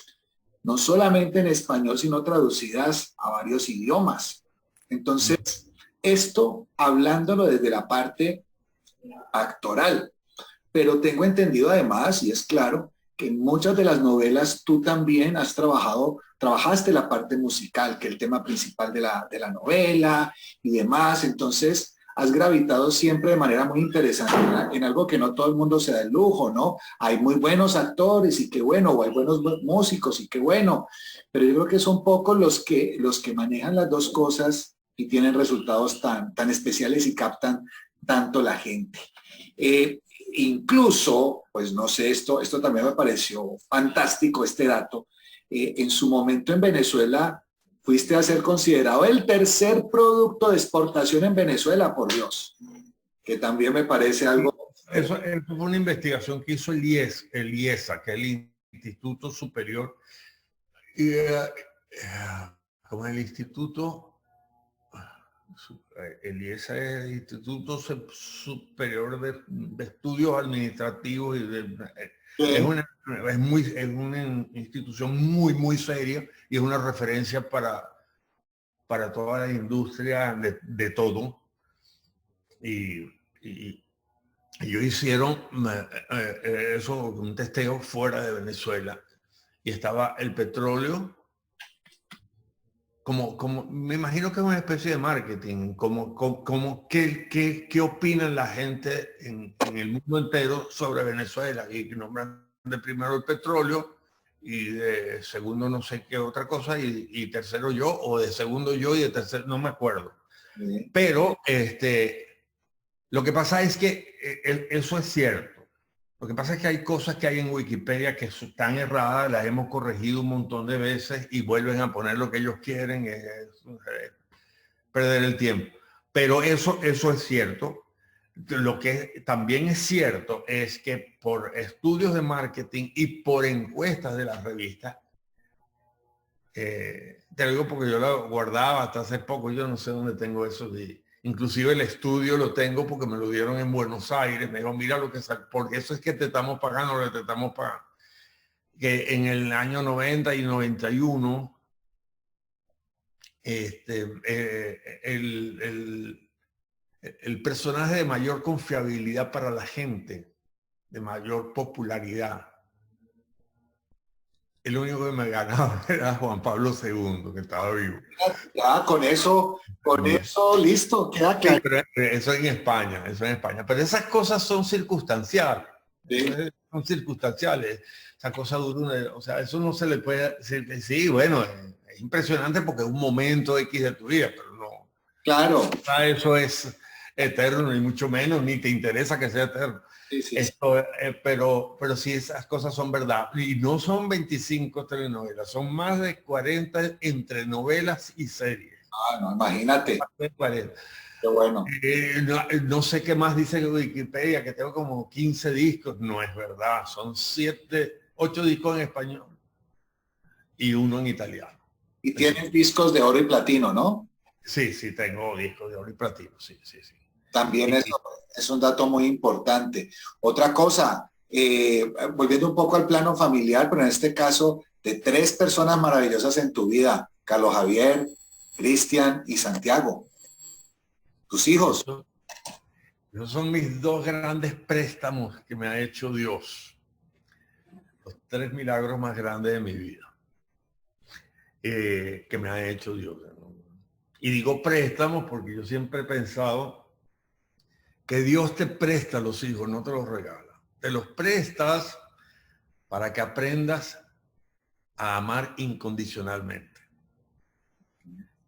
[SPEAKER 1] no solamente en español, sino traducidas a varios idiomas. Entonces, esto hablándolo desde la parte actoral, pero tengo entendido además, y es claro, que en muchas de las novelas tú también has trabajaste la parte musical, que es el tema principal de la novela y demás. Entonces, has gravitado siempre de manera muy interesante en algo que no todo el mundo se da el lujo, ¿no? Hay muy buenos actores y qué bueno, o hay buenos músicos y qué bueno, pero yo creo que son pocos los que manejan las dos cosas y tienen resultados tan especiales y captan tanto la gente. Eh, Incluso, pues no sé, esto también me pareció fantástico, este dato. En su momento en Venezuela fuiste a ser considerado el tercer producto de exportación en Venezuela, por Dios, que también me parece algo...
[SPEAKER 2] Eso fue una investigación que hizo el IESA, que es el Instituto Superior, y, como el Instituto, el IESA es el Instituto Superior de Estudios Administrativos y es una institución muy seria y es una referencia para toda la industria de todo. Y ellos hicieron eso, un testeo fuera de Venezuela y estaba el petróleo como me imagino que es una especie de marketing, qué opinan la gente en el mundo entero sobre Venezuela, y nombran de primero el petróleo y de segundo no sé qué otra cosa y tercero yo, o de segundo yo y de tercero no me acuerdo. Pero lo que pasa es que eso es cierto. Lo que pasa es que hay cosas que hay en Wikipedia que están erradas, las hemos corregido un montón de veces y vuelven a poner lo que ellos quieren, es perder el tiempo. Pero eso es cierto. Lo que también es cierto es que por estudios de marketing y por encuestas de las revistas, te lo digo porque yo lo guardaba hasta hace poco, yo no sé dónde tengo eso inclusive el estudio lo tengo porque me lo dieron en Buenos Aires, me dijo, mira lo que sale, porque eso es que te estamos pagando lo que te estamos pagando. Que en el año 90 y 91, el personaje de mayor confiabilidad para la gente, de mayor popularidad, el único que me ganaba era Juan Pablo II, que estaba vivo.
[SPEAKER 1] Ya, con eso, listo, queda
[SPEAKER 2] Sí,
[SPEAKER 1] claro.
[SPEAKER 2] pero eso en España, Pero esas cosas son circunstanciales.
[SPEAKER 1] Sí.
[SPEAKER 2] Son circunstanciales. Esa cosa dura, o sea, eso no se le puede decir. Sí, bueno, es impresionante porque es un momento X de tu vida, pero no.
[SPEAKER 1] Claro.
[SPEAKER 2] Eso es eterno, ni mucho menos, ni te interesa que sea eterno.
[SPEAKER 1] Sí, sí, sí.
[SPEAKER 2] Esto, pero sí, esas cosas son verdad. Y no son 25 telenovelas, son más de 40 entre novelas y series.
[SPEAKER 1] Ah, no, imagínate.
[SPEAKER 2] Más de 40.
[SPEAKER 1] Qué bueno.
[SPEAKER 2] No sé qué más dice Wikipedia, que tengo como 15 discos. No es verdad, son 8 discos en español y uno en italiano.
[SPEAKER 1] Y tienes discos de oro y platino, ¿no?
[SPEAKER 2] Sí, sí, tengo discos de oro y platino, sí.
[SPEAKER 1] También
[SPEAKER 2] Y,
[SPEAKER 1] eso es un dato muy importante. Otra cosa, volviendo un poco al plano familiar, pero en este caso de tres personas maravillosas en tu vida, Carlos Javier, Cristian y Santiago, tus hijos.
[SPEAKER 2] esos son mis dos grandes préstamos que me ha hecho Dios. Los 3 milagros más grandes de mi vida. Que me ha hecho Dios. Y digo préstamos porque yo siempre he pensado que Dios te presta los hijos, no te los regala. Te los prestas para que aprendas a amar incondicionalmente.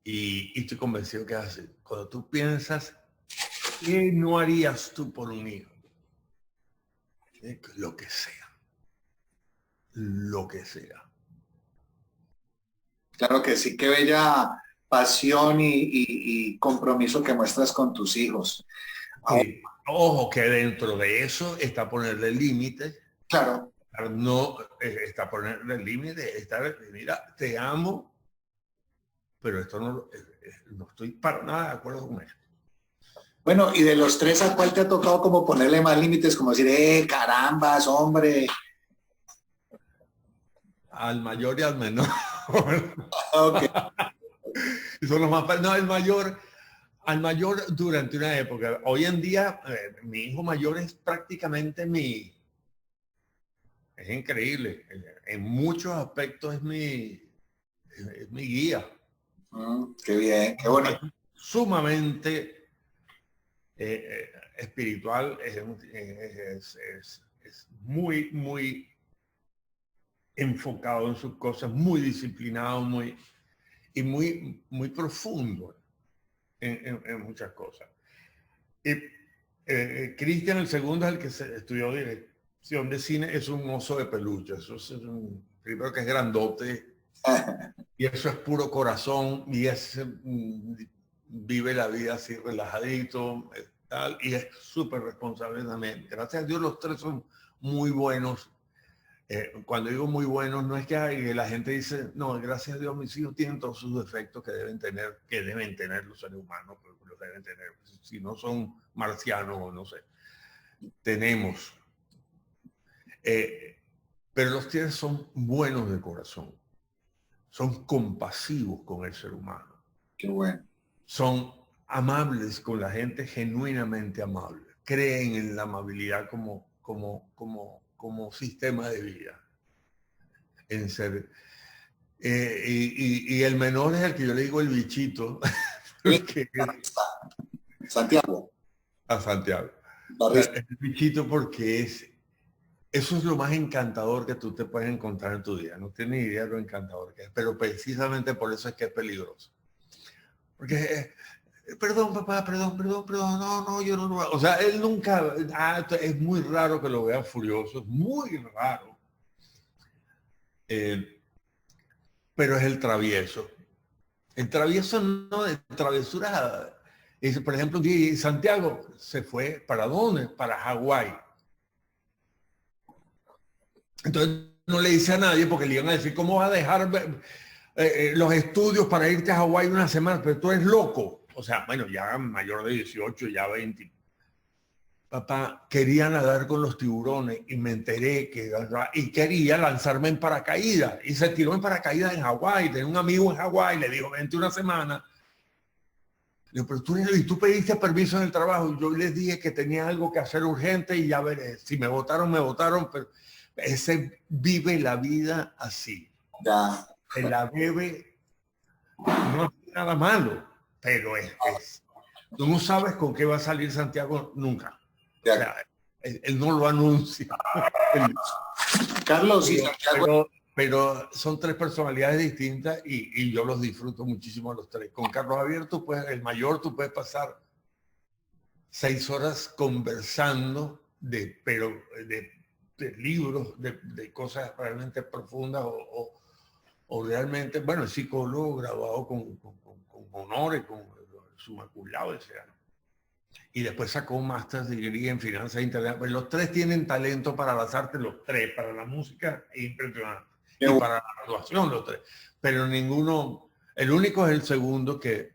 [SPEAKER 2] Y estoy convencido que es así. Cuando tú piensas, ¿qué no harías tú por un hijo? lo que sea, lo que sea.
[SPEAKER 1] Claro que sí, qué bella pasión y compromiso que muestras con tus hijos. Ahora,
[SPEAKER 2] Sí. Ojo que dentro de eso está ponerle límites,
[SPEAKER 1] claro,
[SPEAKER 2] no está ponerle límites, está, mira, te amo, pero esto no, no estoy para nada de acuerdo con esto.
[SPEAKER 1] bueno, y de los tres, ¿a cuál te ha tocado como ponerle más límites? Como decir, carambas, hombre.
[SPEAKER 2] Al mayor y al menor.
[SPEAKER 1] Ok.
[SPEAKER 2] Son los más, no, el mayor, al mayor durante una época. Hoy en día, mi hijo mayor es prácticamente es increíble. En muchos aspectos es mi guía.
[SPEAKER 1] Qué bien, qué bonito.
[SPEAKER 2] Es sumamente espiritual, es muy, muy enfocado en sus cosas, muy disciplinado, y muy profundo en muchas cosas. Y Cristian, el segundo, es el que estudió dirección de cine, es un oso de peluche. Eso es primero que es grandote, y eso es puro corazón, y vive la vida así relajadito, tal, y es súper responsable también. Gracias a Dios los tres son muy buenos. Cuando digo muy buenos, no es que la gente dice, no, gracias a Dios mis hijos tienen todos sus defectos que deben tener los seres humanos, pero los deben tener. Si no son marcianos o no sé, tenemos. Pero los tres son buenos de corazón, son compasivos con el ser humano,
[SPEAKER 1] Qué bueno.
[SPEAKER 2] son amables con la gente, genuinamente amables, creen en la amabilidad como sistema de vida, en ser. Y el menor es el que yo le digo el bichito,
[SPEAKER 1] Sí,
[SPEAKER 2] porque
[SPEAKER 1] Santiago,
[SPEAKER 2] a Santiago. O sea,
[SPEAKER 1] Barris.
[SPEAKER 2] el bichito porque eso es lo más encantador que tú te puedes encontrar en tu día. No tienes idea de lo encantador que es, pero precisamente por eso es que es peligroso. Porque, perdón, papá, perdón, no, yo no. O sea, él nunca, es muy raro que lo vea furioso, es muy raro. Eh, pero es el travieso. El travieso no de travesura. Por ejemplo, Santiago se fue, ¿para dónde? Para Hawái. Entonces no le dice a nadie porque le iban a decir, ¿cómo vas a dejar los estudios para irte a Hawái una semana? Pero tú eres loco. O sea, bueno, ya mayor de 18, ya 20. Papá, quería nadar con los tiburones y me enteré y quería lanzarme en paracaídas. Y se tiró en paracaídas en Hawái. Tenía un amigo en Hawái, le dijo, vente una semana. Le digo, pero tú pediste permiso en el trabajo. Yo les dije que tenía algo que hacer urgente y ya veré. Si me votaron, me votaron, pero ese vive la vida así.
[SPEAKER 1] Ya.
[SPEAKER 2] Se la bebe, no es nada malo, pero tú no sabes con qué va a salir Santiago nunca. O
[SPEAKER 1] Ya.
[SPEAKER 2] sea, él no lo anuncia.
[SPEAKER 1] Carlos y
[SPEAKER 2] Pero,
[SPEAKER 1] Santiago.
[SPEAKER 2] pero son tres personalidades distintas y yo los disfruto muchísimo a los tres. Con Carlos Javier, el mayor, tú puedes pasar 6 horas conversando de libros, de cosas realmente profundas o realmente, bueno, el psicólogo graduado con honores, con su maculado ese año. Y después sacó un Master's Degree en Finanzas Internacionales. Los tres tienen talento para las artes, los tres, para la música, impresionante.
[SPEAKER 1] Qué
[SPEAKER 2] Y
[SPEAKER 1] bueno.
[SPEAKER 2] para la actuación, los tres. Pero ninguno, el único es el segundo que,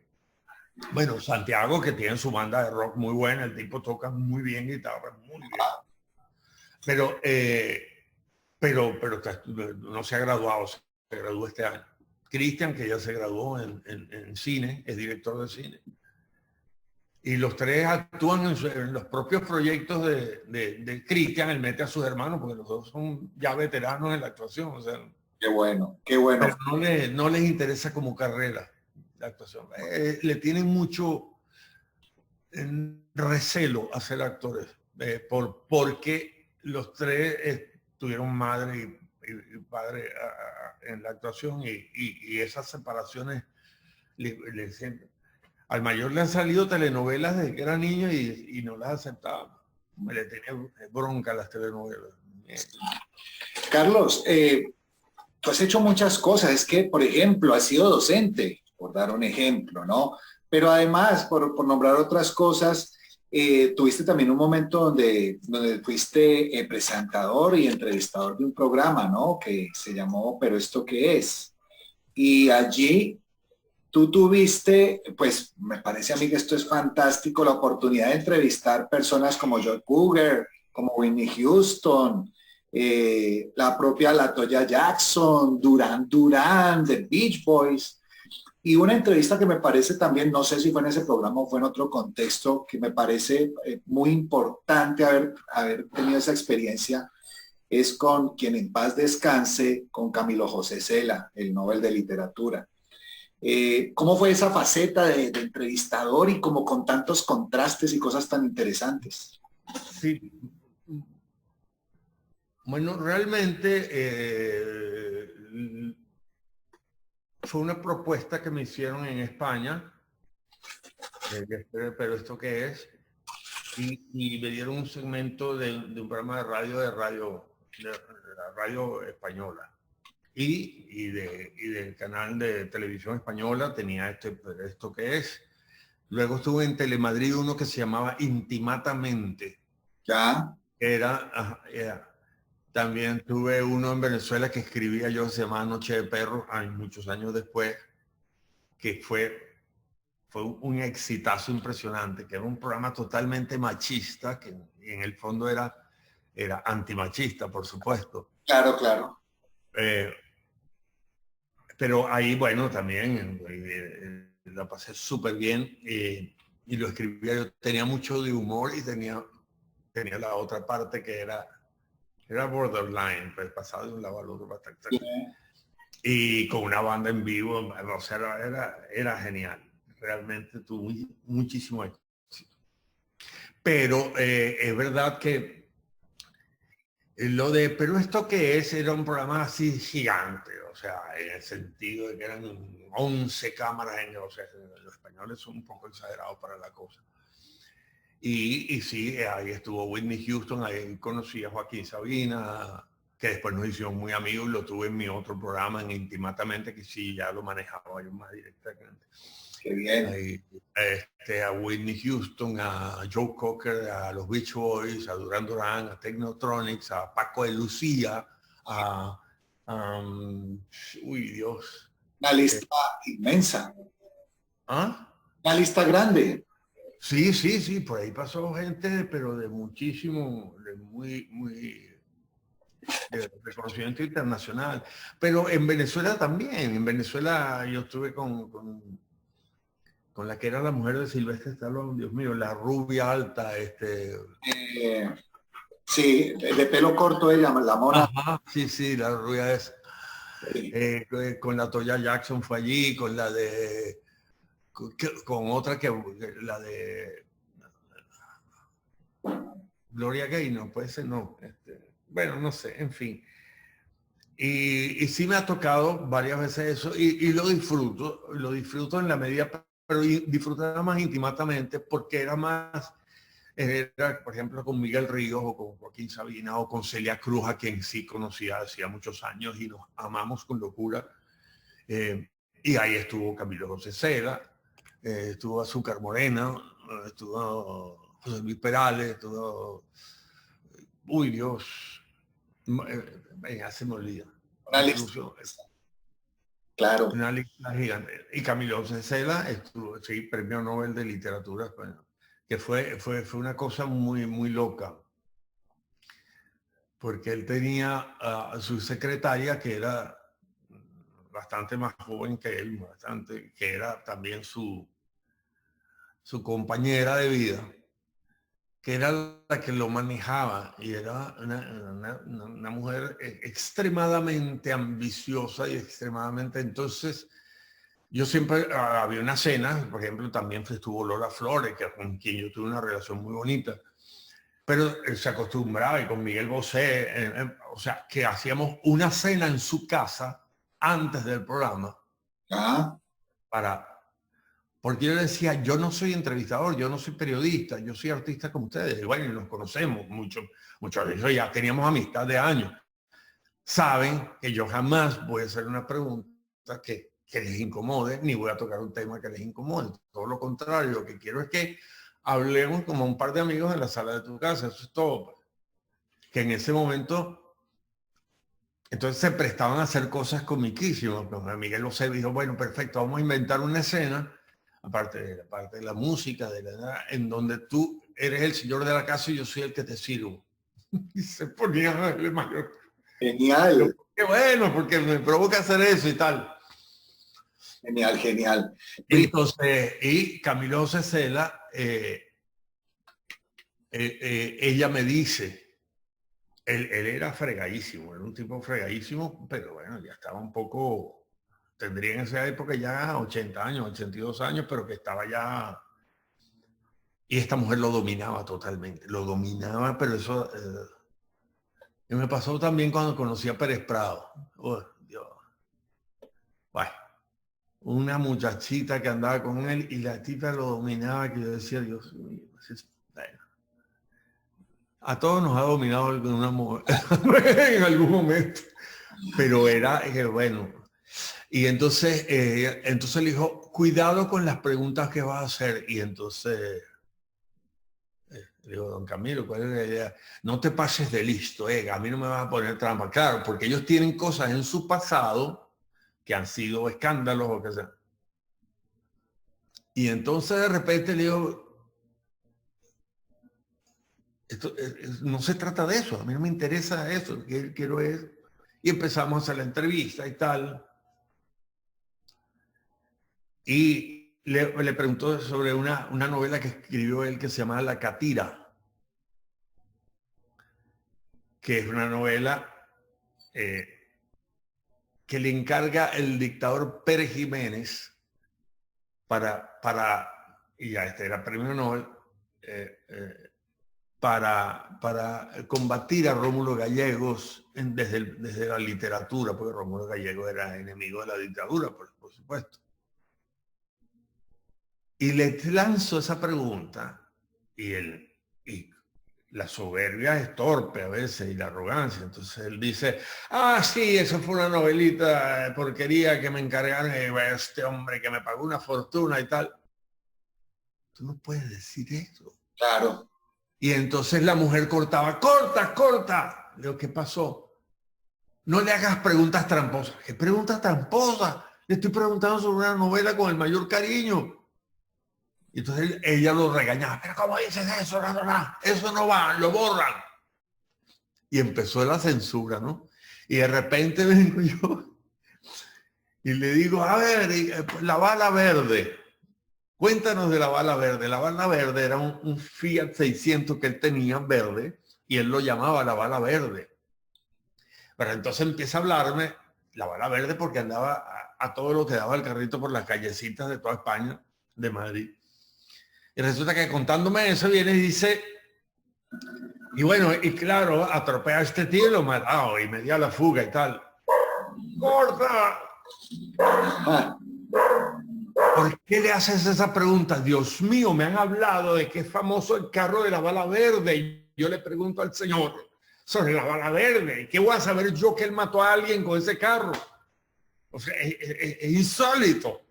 [SPEAKER 2] bueno, Santiago, que tiene su banda de rock muy buena, el tipo toca muy bien guitarra, muy bien. Pero, pero no se ha graduado, se graduó este año. Cristian, que ya se graduó en cine, es director de cine. Y los tres actúan en los propios proyectos de Cristian. Él mete a sus hermanos porque los dos son ya veteranos en la actuación. O sea,
[SPEAKER 1] Qué bueno, qué bueno.
[SPEAKER 2] pero no les interesa como carrera la actuación. Le tienen mucho recelo a ser actores porque los tres tuvieron madre y padre en la actuación y esas separaciones al mayor le han salido telenovelas desde que era niño y no las aceptaba. me le tenía bronca a las telenovelas.
[SPEAKER 1] Carlos, tú has hecho muchas cosas. Es que, por ejemplo, has sido docente, por dar un ejemplo, ¿no? Pero además, por nombrar otras cosas, tuviste también un momento donde fuiste presentador y entrevistador de un programa, ¿no? Que se llamó ¿Pero esto qué es? Y allí tú tuviste, pues me parece a mí que esto es fantástico, la oportunidad de entrevistar personas como Joe Cougar, como Whitney Houston, la propia LaToya Jackson, Duran Duran, The Beach Boys. Y una entrevista que me parece también, no sé si fue en ese programa o fue en otro contexto, que me parece muy importante haber tenido esa experiencia, es con quien en paz descanse, con Camilo José Cela, el Nobel de Literatura. ¿Cómo fue esa faceta de entrevistador y como con tantos contrastes y cosas tan interesantes?
[SPEAKER 2] Sí. Bueno, realmente fue una propuesta que me hicieron en España, pero ¿esto qué es? Y me dieron un segmento de un programa de la radio española. Y del canal de televisión española tenía esto que es. Luego estuve en Telemadrid uno que se llamaba Intimatamente.
[SPEAKER 1] Ya.
[SPEAKER 2] Era. También tuve uno en Venezuela que escribía yo, se llamaba Noche de Perros, muchos años después, que fue un exitazo impresionante, que era un programa totalmente machista, que en el fondo era antimachista, por supuesto.
[SPEAKER 1] Claro, claro.
[SPEAKER 2] Pero ahí, bueno, también la pasé súper bien y lo escribía. Yo tenía mucho de humor y tenía la otra parte que era borderline, pues pasaba de un lado al otro bastante.
[SPEAKER 1] Sí.
[SPEAKER 2] Y con una banda en vivo, o sea, era genial. Realmente tuvo muchísimo éxito. Pero es verdad que pero esto que es, era un programa así gigante, o sea, en el sentido de que eran 11 cámaras, o sea, los españoles son un poco exagerados para la cosa. Y sí, ahí estuvo Whitney Houston, ahí conocí a Joaquín Sabina, que después nos hicimos muy amigos, lo tuve en mi otro programa, en Intimatamente, que sí, ya lo manejaba yo más directamente.
[SPEAKER 1] Qué bien.
[SPEAKER 2] Ahí, a Whitney Houston, a Joe Cocker, a los Beach Boys, a Duran Duran, a Technotronics, a Paco de Lucía, uy, Dios.
[SPEAKER 1] Una lista inmensa.
[SPEAKER 2] ¿Ah?
[SPEAKER 1] Una lista grande.
[SPEAKER 2] Sí, por ahí pasó gente, pero de muchísimo, de reconocimiento internacional. Pero en Venezuela también, en Venezuela yo estuve con la que era la mujer de Silvestre Stallone, Dios mío, la rubia alta,
[SPEAKER 1] Sí, de pelo corto ella, la mona.
[SPEAKER 2] Ajá, sí, la rubia es.
[SPEAKER 1] Sí.
[SPEAKER 2] Con la Toya Jackson fue allí, con la de... Con otra la de Gloria Gaynor, puede ser, no. Bueno, no sé, en fin. Y sí me ha tocado varias veces eso y lo disfruto en la medida, pero disfrutaba más intimatamente porque era, por ejemplo, con Miguel Ríos o con Joaquín Sabina o con Celia Cruz, a quien sí conocía hacía muchos años y nos amamos con locura. Y ahí estuvo Camilo José Cela, estuvo Azúcar Morena, estuvo José Luis Perales, estuvo... Uy, Dios. Ya se me olvida.
[SPEAKER 1] Una lista.
[SPEAKER 2] Incluso
[SPEAKER 1] Claro.
[SPEAKER 2] una lista gigante. Y Camilo Cela estuvo, sí, premio Nobel de Literatura española, que fue una cosa muy, muy loca. Porque él tenía a su secretaria que era bastante más joven que él, que era también su compañera de vida, que era la que lo manejaba y era una mujer extremadamente ambiciosa y extremadamente... Entonces, yo siempre había una cena, por ejemplo, también estuvo Lola Flores, con quien yo tuve una relación muy bonita, pero él se acostumbraba, y con Miguel Bosé, o sea, que hacíamos una cena en su casa antes del programa
[SPEAKER 1] Ah,
[SPEAKER 2] para... Porque yo le decía, yo no soy entrevistador, yo no soy periodista, yo soy artista como ustedes. Y bueno, y nos conocemos mucho, muchos de ellos ya teníamos amistad de años. Saben que yo jamás voy a hacer una pregunta que les incomode, ni voy a tocar un tema que les incomode. Todo lo contrario, lo que quiero es que hablemos como un par de amigos en la sala de tu casa, eso es todo. Que en ese momento, entonces se prestaban a hacer cosas comiquísimas. Miguel Bosé dijo, bueno, perfecto, vamos a inventar una escena, aparte de la música, en donde tú eres el señor de la casa y yo soy el que te sirvo. Y se ponía el mayor.
[SPEAKER 1] Genial.
[SPEAKER 2] Qué bueno, porque me provoca hacer eso y tal.
[SPEAKER 1] Genial, genial.
[SPEAKER 2] Entonces, y Camilo Cecela, ella me dice, él era fregadísimo, era un tipo fregadísimo, pero bueno, ya estaba un poco, tendría en esa época ya 80 años, 82 años, pero que estaba ya... Y esta mujer lo dominaba totalmente, lo dominaba, pero eso... y me pasó también cuando conocí a Pérez Prado. Oh, Dios. Bueno, una muchachita que andaba con él y la tipa lo dominaba, que yo decía, Dios mío, bueno. A todos nos ha dominado alguna mujer en algún momento, pero era bueno. Y entonces, entonces le dijo, cuidado con las preguntas que vas a hacer. Y entonces, le digo, don Camilo, ¿cuál es la idea? No te pases de listo, a mí no me vas a poner trampa. Claro, porque ellos tienen cosas en su pasado que han sido escándalos o que sea. Y entonces de repente le digo, esto, no se trata de eso, a mí no me interesa eso, lo que quiero es... Y empezamos a hacer la entrevista y tal. Y le preguntó sobre una novela que escribió él que se llama La Catira, que es una novela que le encarga el dictador Pérez Jiménez y ya este era premio Nobel, para combatir a Rómulo Gallegos desde la literatura, porque Rómulo Gallegos era enemigo de la dictadura, por supuesto. Y le lanzo esa pregunta y la soberbia es torpe a veces y la arrogancia. Entonces él dice, sí, eso fue una novelita de porquería que me encargaron este hombre que me pagó una fortuna y tal. Tú no puedes decir eso.
[SPEAKER 1] Claro.
[SPEAKER 2] Y entonces la mujer cortaba, corta. Le digo, ¿qué pasó? No le hagas preguntas tramposas. ¿Qué preguntas tramposas? Le estoy preguntando sobre una novela con el mayor cariño. Y entonces ella lo regañaba, pero ¿cómo dices eso? No, eso no va, lo borran. Y empezó la censura, ¿no? Y de repente vengo yo y le digo, a ver, la bala verde. Cuéntanos de la bala verde. La bala verde era un Fiat 600 que él tenía verde y él lo llamaba la bala verde. Pero entonces empieza a hablarme la bala verde porque andaba a todo lo que daba el carrito por las callecitas de toda España, de Madrid. Y resulta que contándome eso viene y dice, y bueno, y claro, atropella a este tío y lo mataba y me dio la fuga y tal. ¡Corta! ¿Por qué le haces esa pregunta? Dios mío, me han hablado de que es famoso el carro de la bala verde. Y yo le pregunto al señor sobre la bala verde. ¿Qué voy a saber yo que él mató a alguien con ese carro? O sea, es insólito.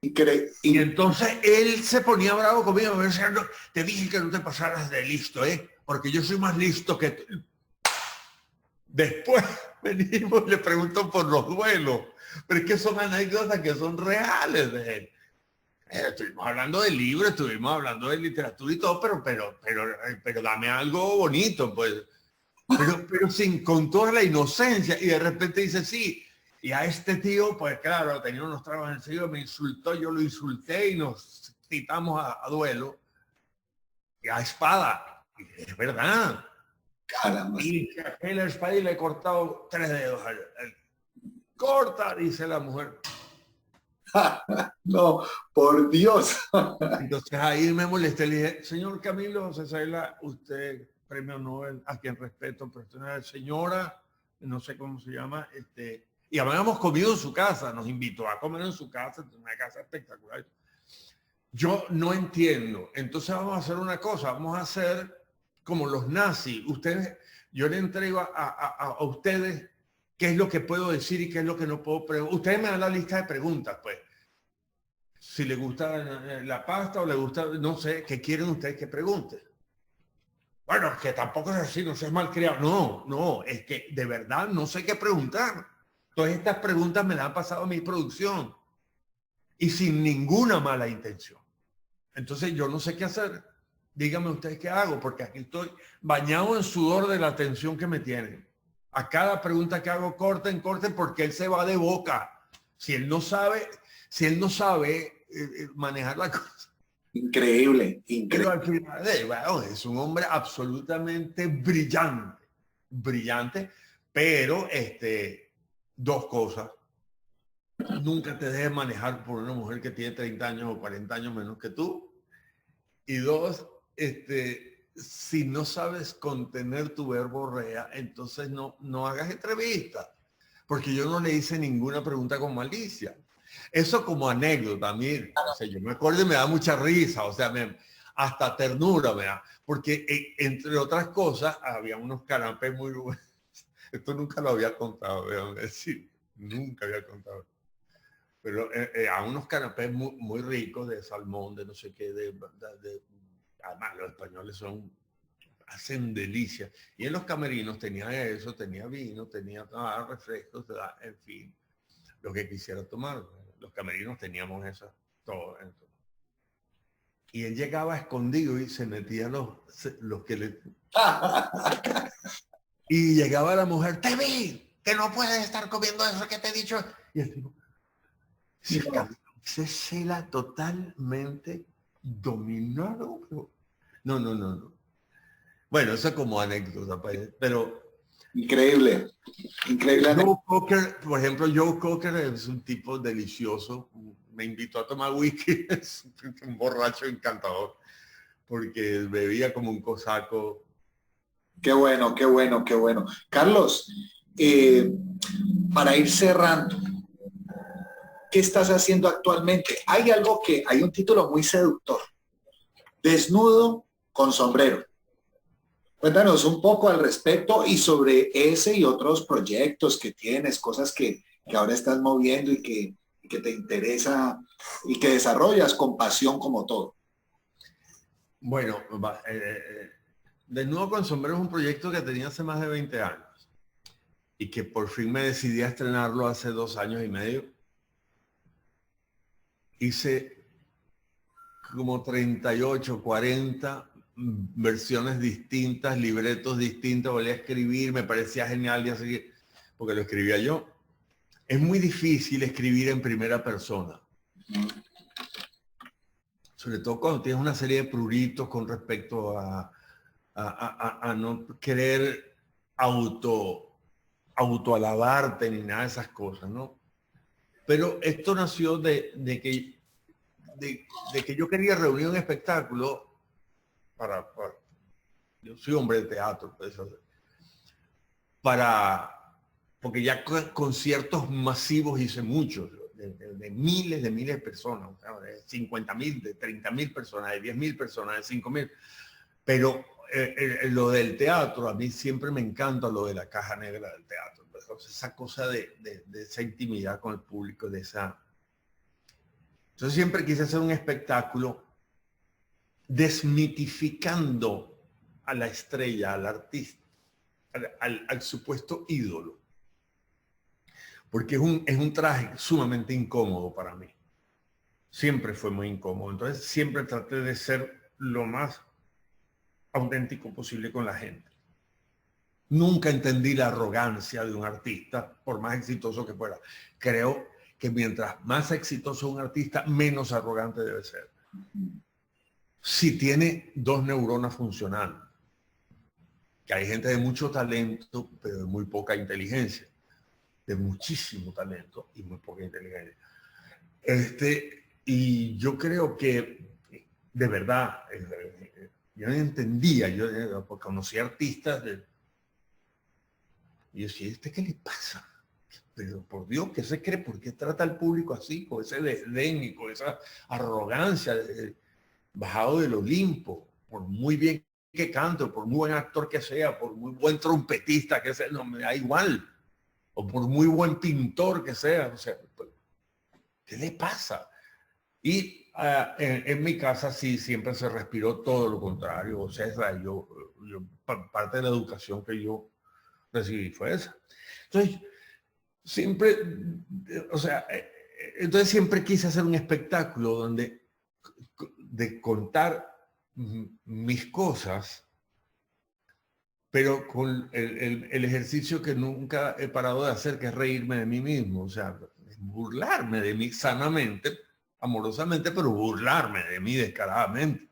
[SPEAKER 2] Y entonces él se ponía bravo conmigo. Me decía, no, te dije que no te pasaras de listo, porque yo soy más listo que tú. Después venimos y le pregunto por los duelos. Pero es que son anécdotas que son reales de él. Estuvimos hablando de libros, estuvimos hablando de literatura y todo, pero dame algo bonito, pues. Pero con toda la inocencia. Y de repente dice, sí. Y a este tío, pues claro, tenía unos trabajos en el sello, me insultó, yo lo insulté y nos citamos a duelo. Y a espada. Y es verdad.
[SPEAKER 1] Caramba.
[SPEAKER 2] Y saqué la espada y le he cortado 3 dedos. Corta, dice la mujer.
[SPEAKER 1] No, por Dios.
[SPEAKER 2] Entonces ahí me molesté, le dije, señor Camilo Cecela, usted premio Nobel, a quien respeto, personal, señora, no sé cómo se llama, y habíamos comido en su casa, nos invitó a comer en su casa, una casa espectacular. Yo no entiendo. Entonces vamos a hacer una cosa, vamos a hacer como los nazis. Ustedes, yo le entrego a ustedes qué es lo que puedo decir y qué es lo que no puedo preguntar. Ustedes me dan la lista de preguntas, pues. Si les gusta la pasta o les gusta, no sé, ¿qué quieren ustedes que pregunten? Bueno, es que tampoco es así, no seas malcriado. No, no, es que de verdad no sé qué preguntar. Todas estas preguntas me las han pasado a mi producción y sin ninguna mala intención. Entonces yo no sé qué hacer. Díganme ustedes qué hago, porque aquí estoy bañado en sudor de la atención que me tienen. A cada pregunta que hago, corten, porque él se va de boca. Si él no sabe, manejar la cosa.
[SPEAKER 1] Increíble,
[SPEAKER 2] Pero
[SPEAKER 1] increíble.
[SPEAKER 2] al final, bueno, es un hombre absolutamente brillante, brillante, pero dos cosas. Nunca te dejes manejar por una mujer que tiene 30 años o 40 años menos que tú. Y dos, si no sabes contener tu verborrea, entonces no hagas entrevistas, porque yo no le hice ninguna pregunta con malicia. Eso como anécdota, mire, o sea, yo me acuerdo y me da mucha risa, o sea, hasta ternura me da, porque entre otras cosas había unos canapés muy buenos. Esto nunca lo había contado, déjame decir, nunca había contado. Pero a unos canapés muy, muy ricos de salmón, de no sé qué, además los españoles hacen delicia. Y en los camerinos tenía eso, tenía vino, tenía refrescos, en fin, lo que quisiera tomar. Los camerinos teníamos eso, todo. Y él llegaba escondido y se metía los que le... Y llegaba la mujer, te vi, que no puedes estar comiendo eso que te he dicho. Y el tipo, se cela totalmente dominado. No. Bueno, eso como anécdota, pero
[SPEAKER 1] Increíble, increíble.
[SPEAKER 2] Joe Cocker, por ejemplo, Joe Cocker es un tipo delicioso. Me invitó a tomar whisky, es un borracho encantador, porque bebía como un cosaco.
[SPEAKER 1] Qué bueno, qué bueno, qué bueno. Carlos, para ir cerrando, ¿qué estás haciendo actualmente? Hay un título muy seductor, Desnudo con sombrero. Cuéntanos un poco al respecto y sobre ese y otros proyectos que tienes, cosas que ahora estás moviendo y que te interesa y que desarrollas con pasión como todo.
[SPEAKER 2] Bueno, Desnudo con sombrero es un proyecto que tenía hace más de 20 años y que por fin me decidí a estrenarlo hace 2 años y medio. Hice como 38, 40 versiones distintas, libretos distintos, volví a escribir, me parecía genial y así, porque lo escribía yo. Es muy difícil escribir en primera persona. Sobre todo cuando tienes una serie de pruritos con respecto a no querer autoalabarte ni nada de esas cosas, ¿no? Pero esto nació de que yo quería reunir un espectáculo yo soy hombre de teatro, pues, porque ya conciertos masivos hice muchos, de miles de personas, o sea, de 50.000, de 30.000 personas, de 10.000 personas, de 5.000. Pero lo del teatro, a mí siempre me encanta lo de la caja negra del teatro. Pues, esa cosa de esa intimidad con el público, de esa... Entonces siempre quise hacer un espectáculo desmitificando a la estrella, al artista, al supuesto ídolo. Porque es un traje sumamente incómodo para mí. Siempre fue muy incómodo. Entonces siempre traté de ser lo más auténtico posible con la gente. Nunca entendí la arrogancia de un artista, por más exitoso que fuera. Creo que mientras más exitoso un artista, menos arrogante debe ser. Si tiene 2 neuronas funcionando. Que hay gente de mucho talento, pero de muy poca inteligencia. De muchísimo talento y muy poca inteligencia. Y yo creo que, de verdad, yo no entendía, yo conocí artistas y yo decía, ¿qué le pasa? pero por Dios, ¿qué se cree? ¿Por qué trata al público así, con ese desdén y con esa arrogancia, bajado del Olimpo? Por muy bien que canto, por muy buen actor que sea, por muy buen trompetista que sea, no me da igual. O por muy buen pintor que sea, o sea, ¿qué le pasa? Y en mi casa sí siempre se respiró todo lo contrario. O sea, parte de la educación que yo recibí fue esa. Entonces, siempre, o sea, entonces siempre quise hacer un espectáculo donde de contar mis cosas, pero con el ejercicio que nunca he parado de hacer, que es reírme de mí mismo, o sea, burlarme de mí sanamente, amorosamente, pero burlarme de mí descaradamente.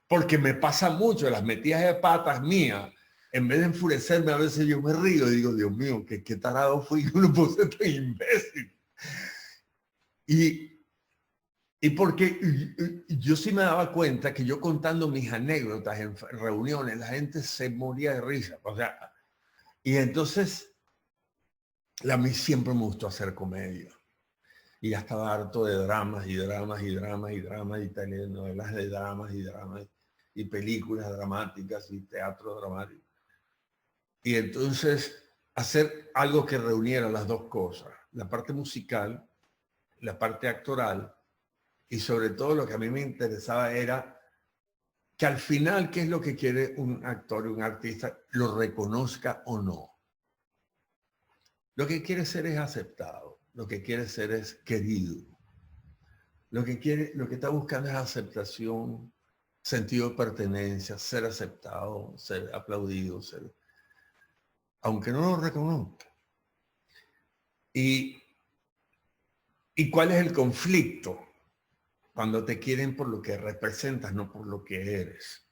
[SPEAKER 2] Porque me pasa mucho, las metidas de patas mías, en vez de enfurecerme, a veces yo me río y digo, Dios mío, qué tarado fui, que lo puse tan imbécil. Y porque yo sí me daba cuenta que yo contando mis anécdotas en reuniones, la gente se moría de risa. O sea, y entonces a mí siempre me gustó hacer comedia. Y ya estaba harto de dramas y dramas y dramas y dramas y telenovelas de dramas y dramas y películas dramáticas y teatro dramático. Y entonces hacer algo que reuniera las dos cosas, la parte musical, la parte actoral, y sobre todo lo que a mí me interesaba era que al final, ¿qué es lo que quiere un actor y un artista? Lo reconozca o no. Lo que quiere ser es aceptado, lo que quiere ser es querido. Lo que está buscando es aceptación, sentido de pertenencia, ser aceptado, ser aplaudido, aunque no lo reconozca. ¿Y cuál es el conflicto? Cuando te quieren por lo que representas, no por lo que eres.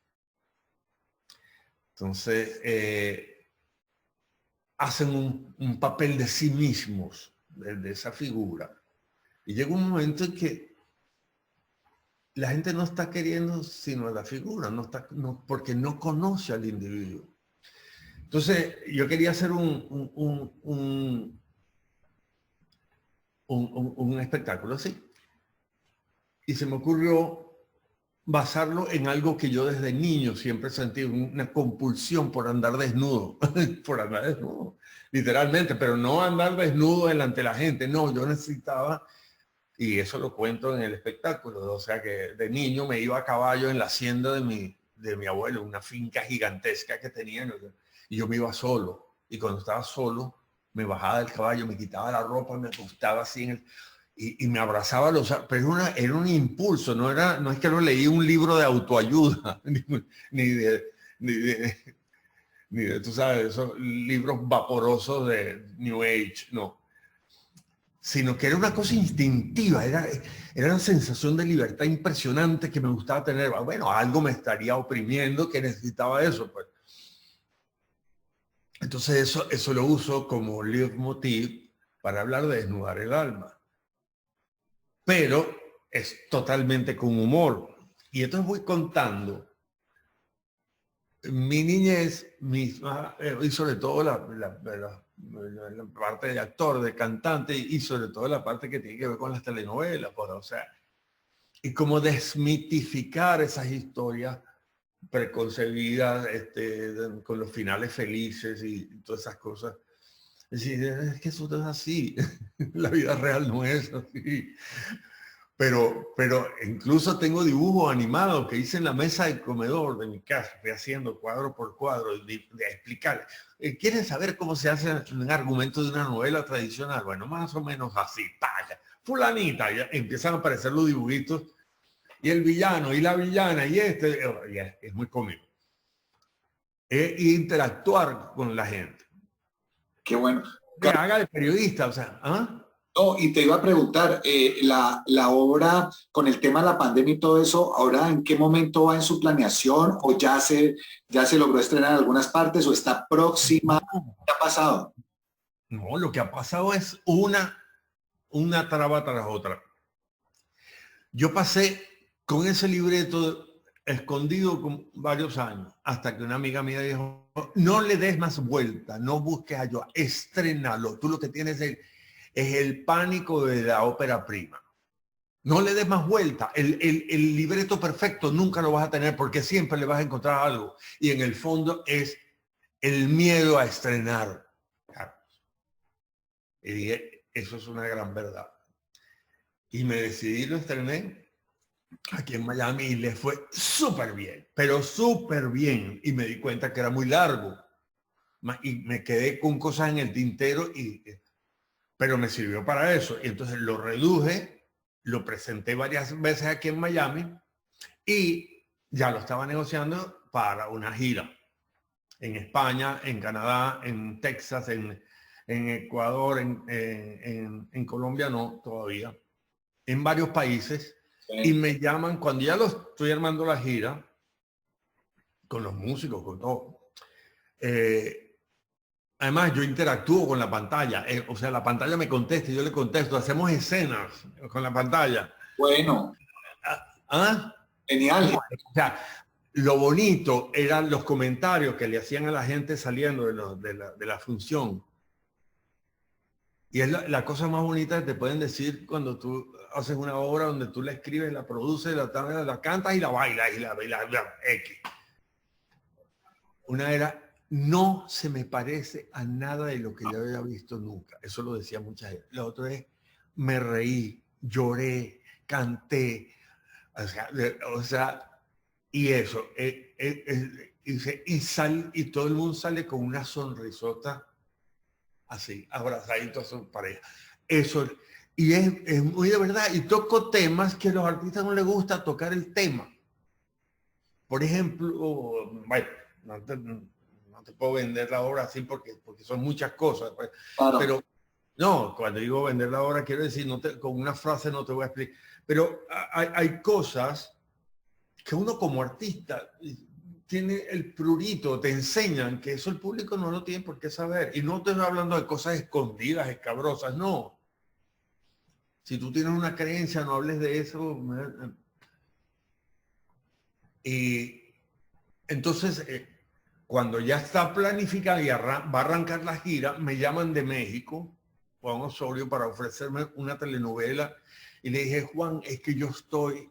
[SPEAKER 2] Entonces, hacen un papel de sí mismos, de esa figura. Y llega un momento en que la gente no está queriendo sino a la figura, porque no conoce al individuo. Entonces, yo quería hacer un espectáculo así. Y se me ocurrió basarlo en algo que yo desde niño siempre sentí, una compulsión por andar desnudo, por andar desnudo, literalmente, pero no andar desnudo delante de la gente, no, yo necesitaba, y eso lo cuento en el espectáculo, o sea que de niño me iba a caballo en la hacienda de mi abuelo, una finca gigantesca que tenía, y yo me iba solo, y cuando estaba solo, me bajaba del caballo, me quitaba la ropa, me acostaba así y me abrazaba pero era un impulso, no es que no leí un libro de autoayuda, ni de, tú sabes, esos libros vaporosos de New Age, no. Sino que era una cosa instintiva, era una sensación de libertad impresionante que me gustaba tener. Bueno, algo me estaría oprimiendo que necesitaba eso, pues. Entonces eso lo uso como leitmotiv para hablar de desnudar el alma. Pero es totalmente con humor. Y entonces voy contando mi niñez misma, y sobre todo la parte de actor, de cantante, y sobre todo la parte que tiene que ver con las telenovelas, pues, o sea, y como desmitificar esas historias preconcebidas, con los finales felices y todas esas cosas. Es decir, es que eso no es así, la vida real no es así. Pero incluso tengo dibujos animados que hice en la mesa del comedor de mi casa, fui haciendo cuadro por cuadro, de explicar. ¿Quieren saber cómo se hace un argumento de una novela tradicional? Bueno, más o menos así, talla. Fulanita, ya empiezan a aparecer los dibujitos, y el villano, y la villana, y es muy cómico. Y interactuar con la gente.
[SPEAKER 1] Qué bueno.
[SPEAKER 2] Que haga de periodista, o sea, ¿ah?
[SPEAKER 1] No, y te iba a preguntar, la obra con el tema de la pandemia y todo eso, ¿ahora en qué momento va en su planeación o ya se logró estrenar en algunas partes o está próxima? ¿Qué ha pasado?
[SPEAKER 2] No, lo que ha pasado es una traba tras otra. Yo pasé con ese libreto escondido con varios años, hasta que una amiga mía dijo, no le des más vuelta, no busques a yo, estrénalo. Tú lo que tienes es es el pánico de la ópera prima. No le des más vuelta. El libreto perfecto nunca lo vas a tener porque siempre le vas a encontrar algo. Y en el fondo es el miedo a estrenar. Y dije, eso es una gran verdad. Y me decidí, lo estrené aquí en Miami y le fue súper bien, pero súper bien. Y me di cuenta que era muy largo. Y me quedé con cosas en el tintero, pero me sirvió para eso. Y entonces lo reduje, lo presenté varias veces aquí en Miami y ya lo estaba negociando para una gira en España, en Canadá, en Texas, en Ecuador, en Colombia no todavía, en varios países. Sí. Y me llaman cuando ya lo estoy armando la gira, con los músicos, con todo. Además, yo interactúo con la pantalla, o sea, la pantalla me contesta y yo le contesto, hacemos escenas con la pantalla.
[SPEAKER 1] Bueno.
[SPEAKER 2] ¿Ah?
[SPEAKER 1] Genial.
[SPEAKER 2] O sea, lo bonito eran los comentarios que le hacían a la gente saliendo de la función. Y es la cosa más bonita que te pueden decir cuando tú haces una obra donde tú la escribes, la produces, la cantas y la bailas y la X. Una era, no se me parece a nada de lo que yo había visto nunca. Eso lo decía mucha gente. Lo otro es, me reí, lloré, canté. O sea, y eso. Y todo el mundo sale con una sonrisota así, abrazadito a su pareja. Eso. Y es muy de verdad. Y toco temas que a los artistas no les gusta tocar el tema. Por ejemplo, bueno, no te puedo vender la obra así porque son muchas cosas. Pues. Claro. Pero no, cuando digo vender la obra quiero decir, con una frase no te voy a explicar. Pero hay cosas que uno como artista tiene el prurito, te enseñan que eso el público no lo tiene por qué saber. Y no te estoy hablando de cosas escondidas, escabrosas, no. Si tú tienes una creencia, no hables de eso. Y entonces, cuando ya está planificada y va a arrancar la gira, me llaman de México, Juan Osorio, para ofrecerme una telenovela. Y le dije, Juan, es que yo estoy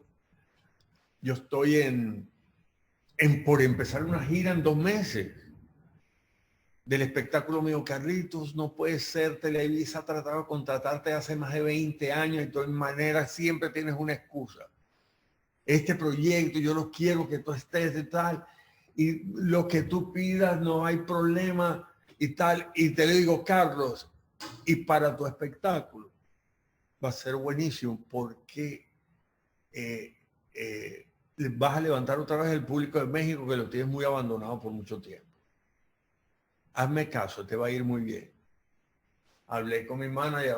[SPEAKER 2] por empezar una gira en 2 meses del espectáculo mío. Carlitos, no puede ser, Televisa ha tratado de contratarte hace más de 20 años y de todas maneras siempre tienes una excusa. Este proyecto, yo lo quiero que tú estés de tal, y lo que tú pidas no hay problema y tal. Y te le digo, Carlos, y para tu espectáculo va a ser buenísimo porque vas a levantar otra vez el público de México que lo tienes muy abandonado por mucho tiempo. Hazme caso, te va a ir muy bien. Hablé con mi manager,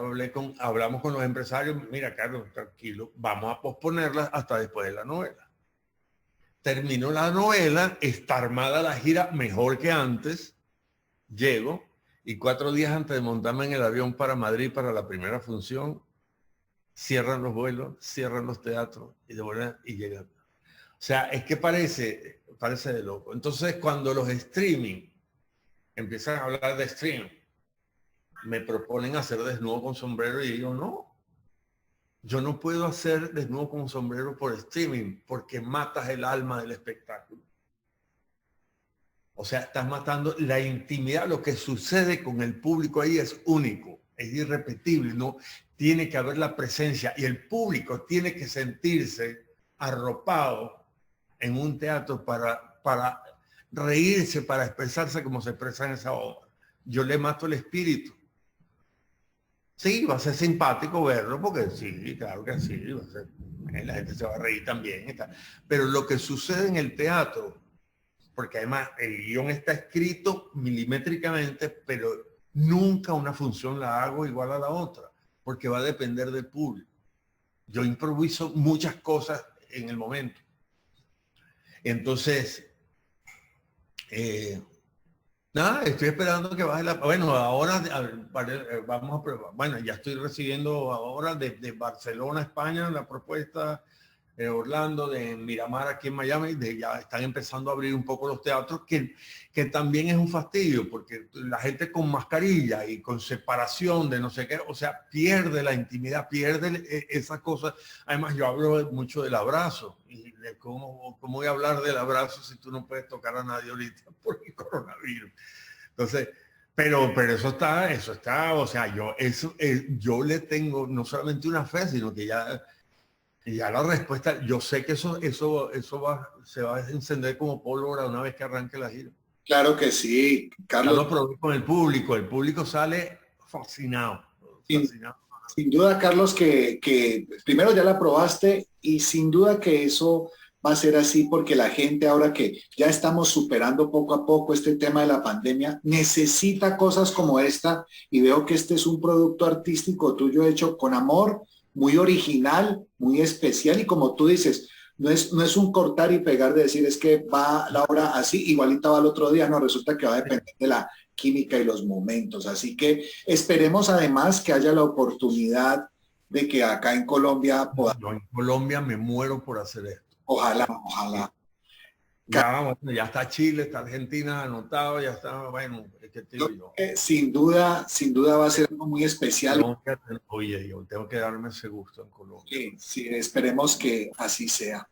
[SPEAKER 2] hablamos con los empresarios. Mira, Carlos, tranquilo, vamos a posponerla hasta después de la novela. Terminó la novela, está armada la gira mejor que antes. Llego y 4 días antes de montarme en el avión para Madrid para la primera función, cierran los vuelos, cierran los teatros y devuelven y llegan. O sea, es que parece de loco. Entonces, cuando los streaming empiezan a hablar de streaming, me proponen hacer Desnudo con Sombrero y digo, no, yo no puedo hacer Desnudo con Sombrero por streaming porque matas el alma del espectáculo. O sea, estás matando la intimidad. Lo que sucede con el público ahí es único, es irrepetible, no tiene que haber la presencia y el público tiene que sentirse arropado en un teatro para reírse, para expresarse como se expresa en esa obra. Yo le mato el espíritu. Sí, va a ser simpático verlo, porque sí, claro que sí, la gente se va a reír también. Pero lo que sucede en el teatro, porque además el guión está escrito milimétricamente, pero nunca una función la hago igual a la otra, porque va a depender del público. Yo improviso muchas cosas en el momento. Entonces, nada, estoy esperando que baje la... Bueno, ahora vamos a probar. Bueno, ya estoy recibiendo ahora desde Barcelona, España, la propuesta Orlando, de Miramar aquí en Miami, ya están empezando a abrir un poco los teatros, que también es un fastidio, porque la gente con mascarilla y con separación de no sé qué, o sea, pierde la intimidad, pierde esas cosas. Además, yo hablo mucho del abrazo, y de cómo voy a hablar del abrazo si tú no puedes tocar a nadie ahorita por el coronavirus. Entonces, pero eso está, o sea, yo le tengo no solamente una fe, sino que ya la respuesta, yo sé que eso se va a encender como pólvora una vez que arranque la gira.
[SPEAKER 1] Claro que sí,
[SPEAKER 2] Ya lo
[SPEAKER 1] Carlos.
[SPEAKER 2] probé con el público sale fascinado.
[SPEAKER 1] Sin duda, Carlos, que primero ya la probaste y sin duda que eso va a ser así porque la gente ahora que ya estamos superando poco a poco este tema de la pandemia, necesita cosas como esta y veo que este es un producto artístico tuyo hecho con amor, muy original, muy especial y como tú dices, no es un cortar y pegar de decir es que va la obra así, igualita va el otro día, no, resulta que va a depender de la química y los momentos. Así que esperemos además que haya la oportunidad de que acá en Colombia
[SPEAKER 2] podamos. Yo en Colombia me muero por hacer esto.
[SPEAKER 1] Ojalá.
[SPEAKER 2] Ya está Chile, está Argentina anotado, ya está, bueno, ¿qué te digo yo?
[SPEAKER 1] Sin duda va a ser algo muy especial.
[SPEAKER 2] Oye, yo tengo que darme ese gusto en Colombia.
[SPEAKER 1] Sí, esperemos que así sea.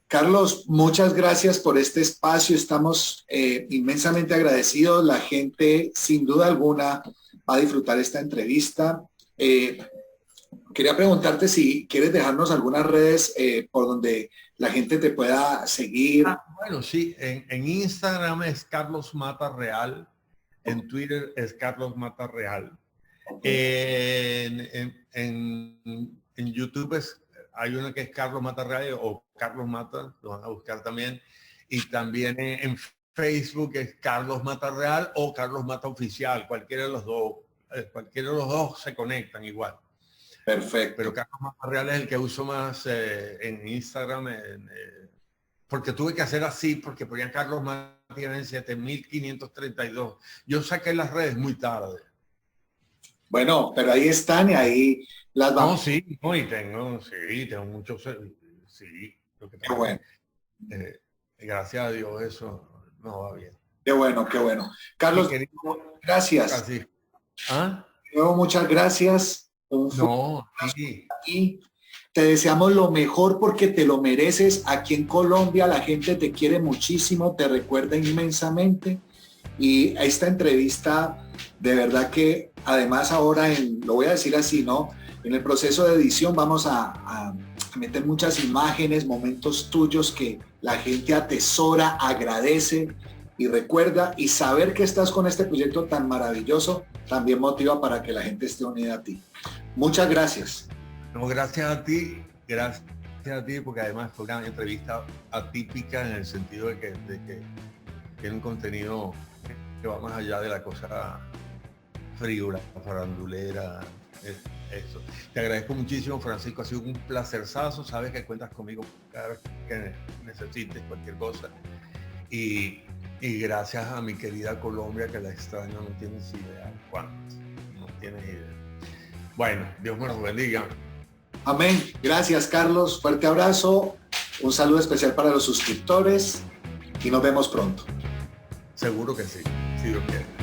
[SPEAKER 1] Carlos, muchas gracias por este espacio. Estamos inmensamente agradecidos. La gente, sin duda alguna, va a disfrutar esta entrevista. Quería preguntarte si quieres dejarnos algunas redes por donde la gente te pueda seguir.
[SPEAKER 2] Bueno, sí, en Instagram es Carlos Mata Real, en Twitter es Carlos Mata Real. En YouTube hay una que es Carlos Mata Real o Carlos Mata, lo van a buscar también. Y también en Facebook es Carlos Mata Real o Carlos Mata Oficial, cualquiera de los dos se conectan igual.
[SPEAKER 1] Perfecto.
[SPEAKER 2] Pero Carlos Mata Real es el que uso más en Instagram, porque tuve que hacer así, porque ponían Carlos Mata en 7532. Yo saqué las redes muy tarde.
[SPEAKER 1] Bueno, pero ahí están y ahí las vamos.
[SPEAKER 2] No, sí, no, y tengo muchos, sí. Lo que
[SPEAKER 1] qué bueno.
[SPEAKER 2] Gracias a Dios eso no va bien.
[SPEAKER 1] Qué bueno. Carlos, gracias.
[SPEAKER 2] ¿Ah?
[SPEAKER 1] Luego, muchas gracias.
[SPEAKER 2] Sí.
[SPEAKER 1] Y te deseamos lo mejor porque te lo mereces. Aquí en Colombia la gente te quiere muchísimo, te recuerda inmensamente. Y esta entrevista, de verdad que además ahora, lo voy a decir así, ¿no? En el proceso de edición vamos a meter muchas imágenes, momentos tuyos que la gente atesora, agradece y recuerda, y saber que estás con este proyecto tan maravilloso también motiva para que la gente esté unida a ti. Muchas gracias.
[SPEAKER 2] No, gracias a ti, porque además fue una entrevista atípica en el sentido de que tiene un contenido que va más allá de la cosa frívola, farandulera, eso. Te agradezco muchísimo, Francisco, ha sido un placerzazo, sabes que cuentas conmigo cada vez que necesites cualquier cosa. Y gracias a mi querida Colombia, que la extraño, no tienes idea cuánto, no tienes idea. Bueno, Dios me los bendiga.
[SPEAKER 1] Amén. Gracias, Carlos. Fuerte abrazo. Un saludo especial para los suscriptores y nos vemos pronto.
[SPEAKER 2] Seguro que sí, si Dios quiere.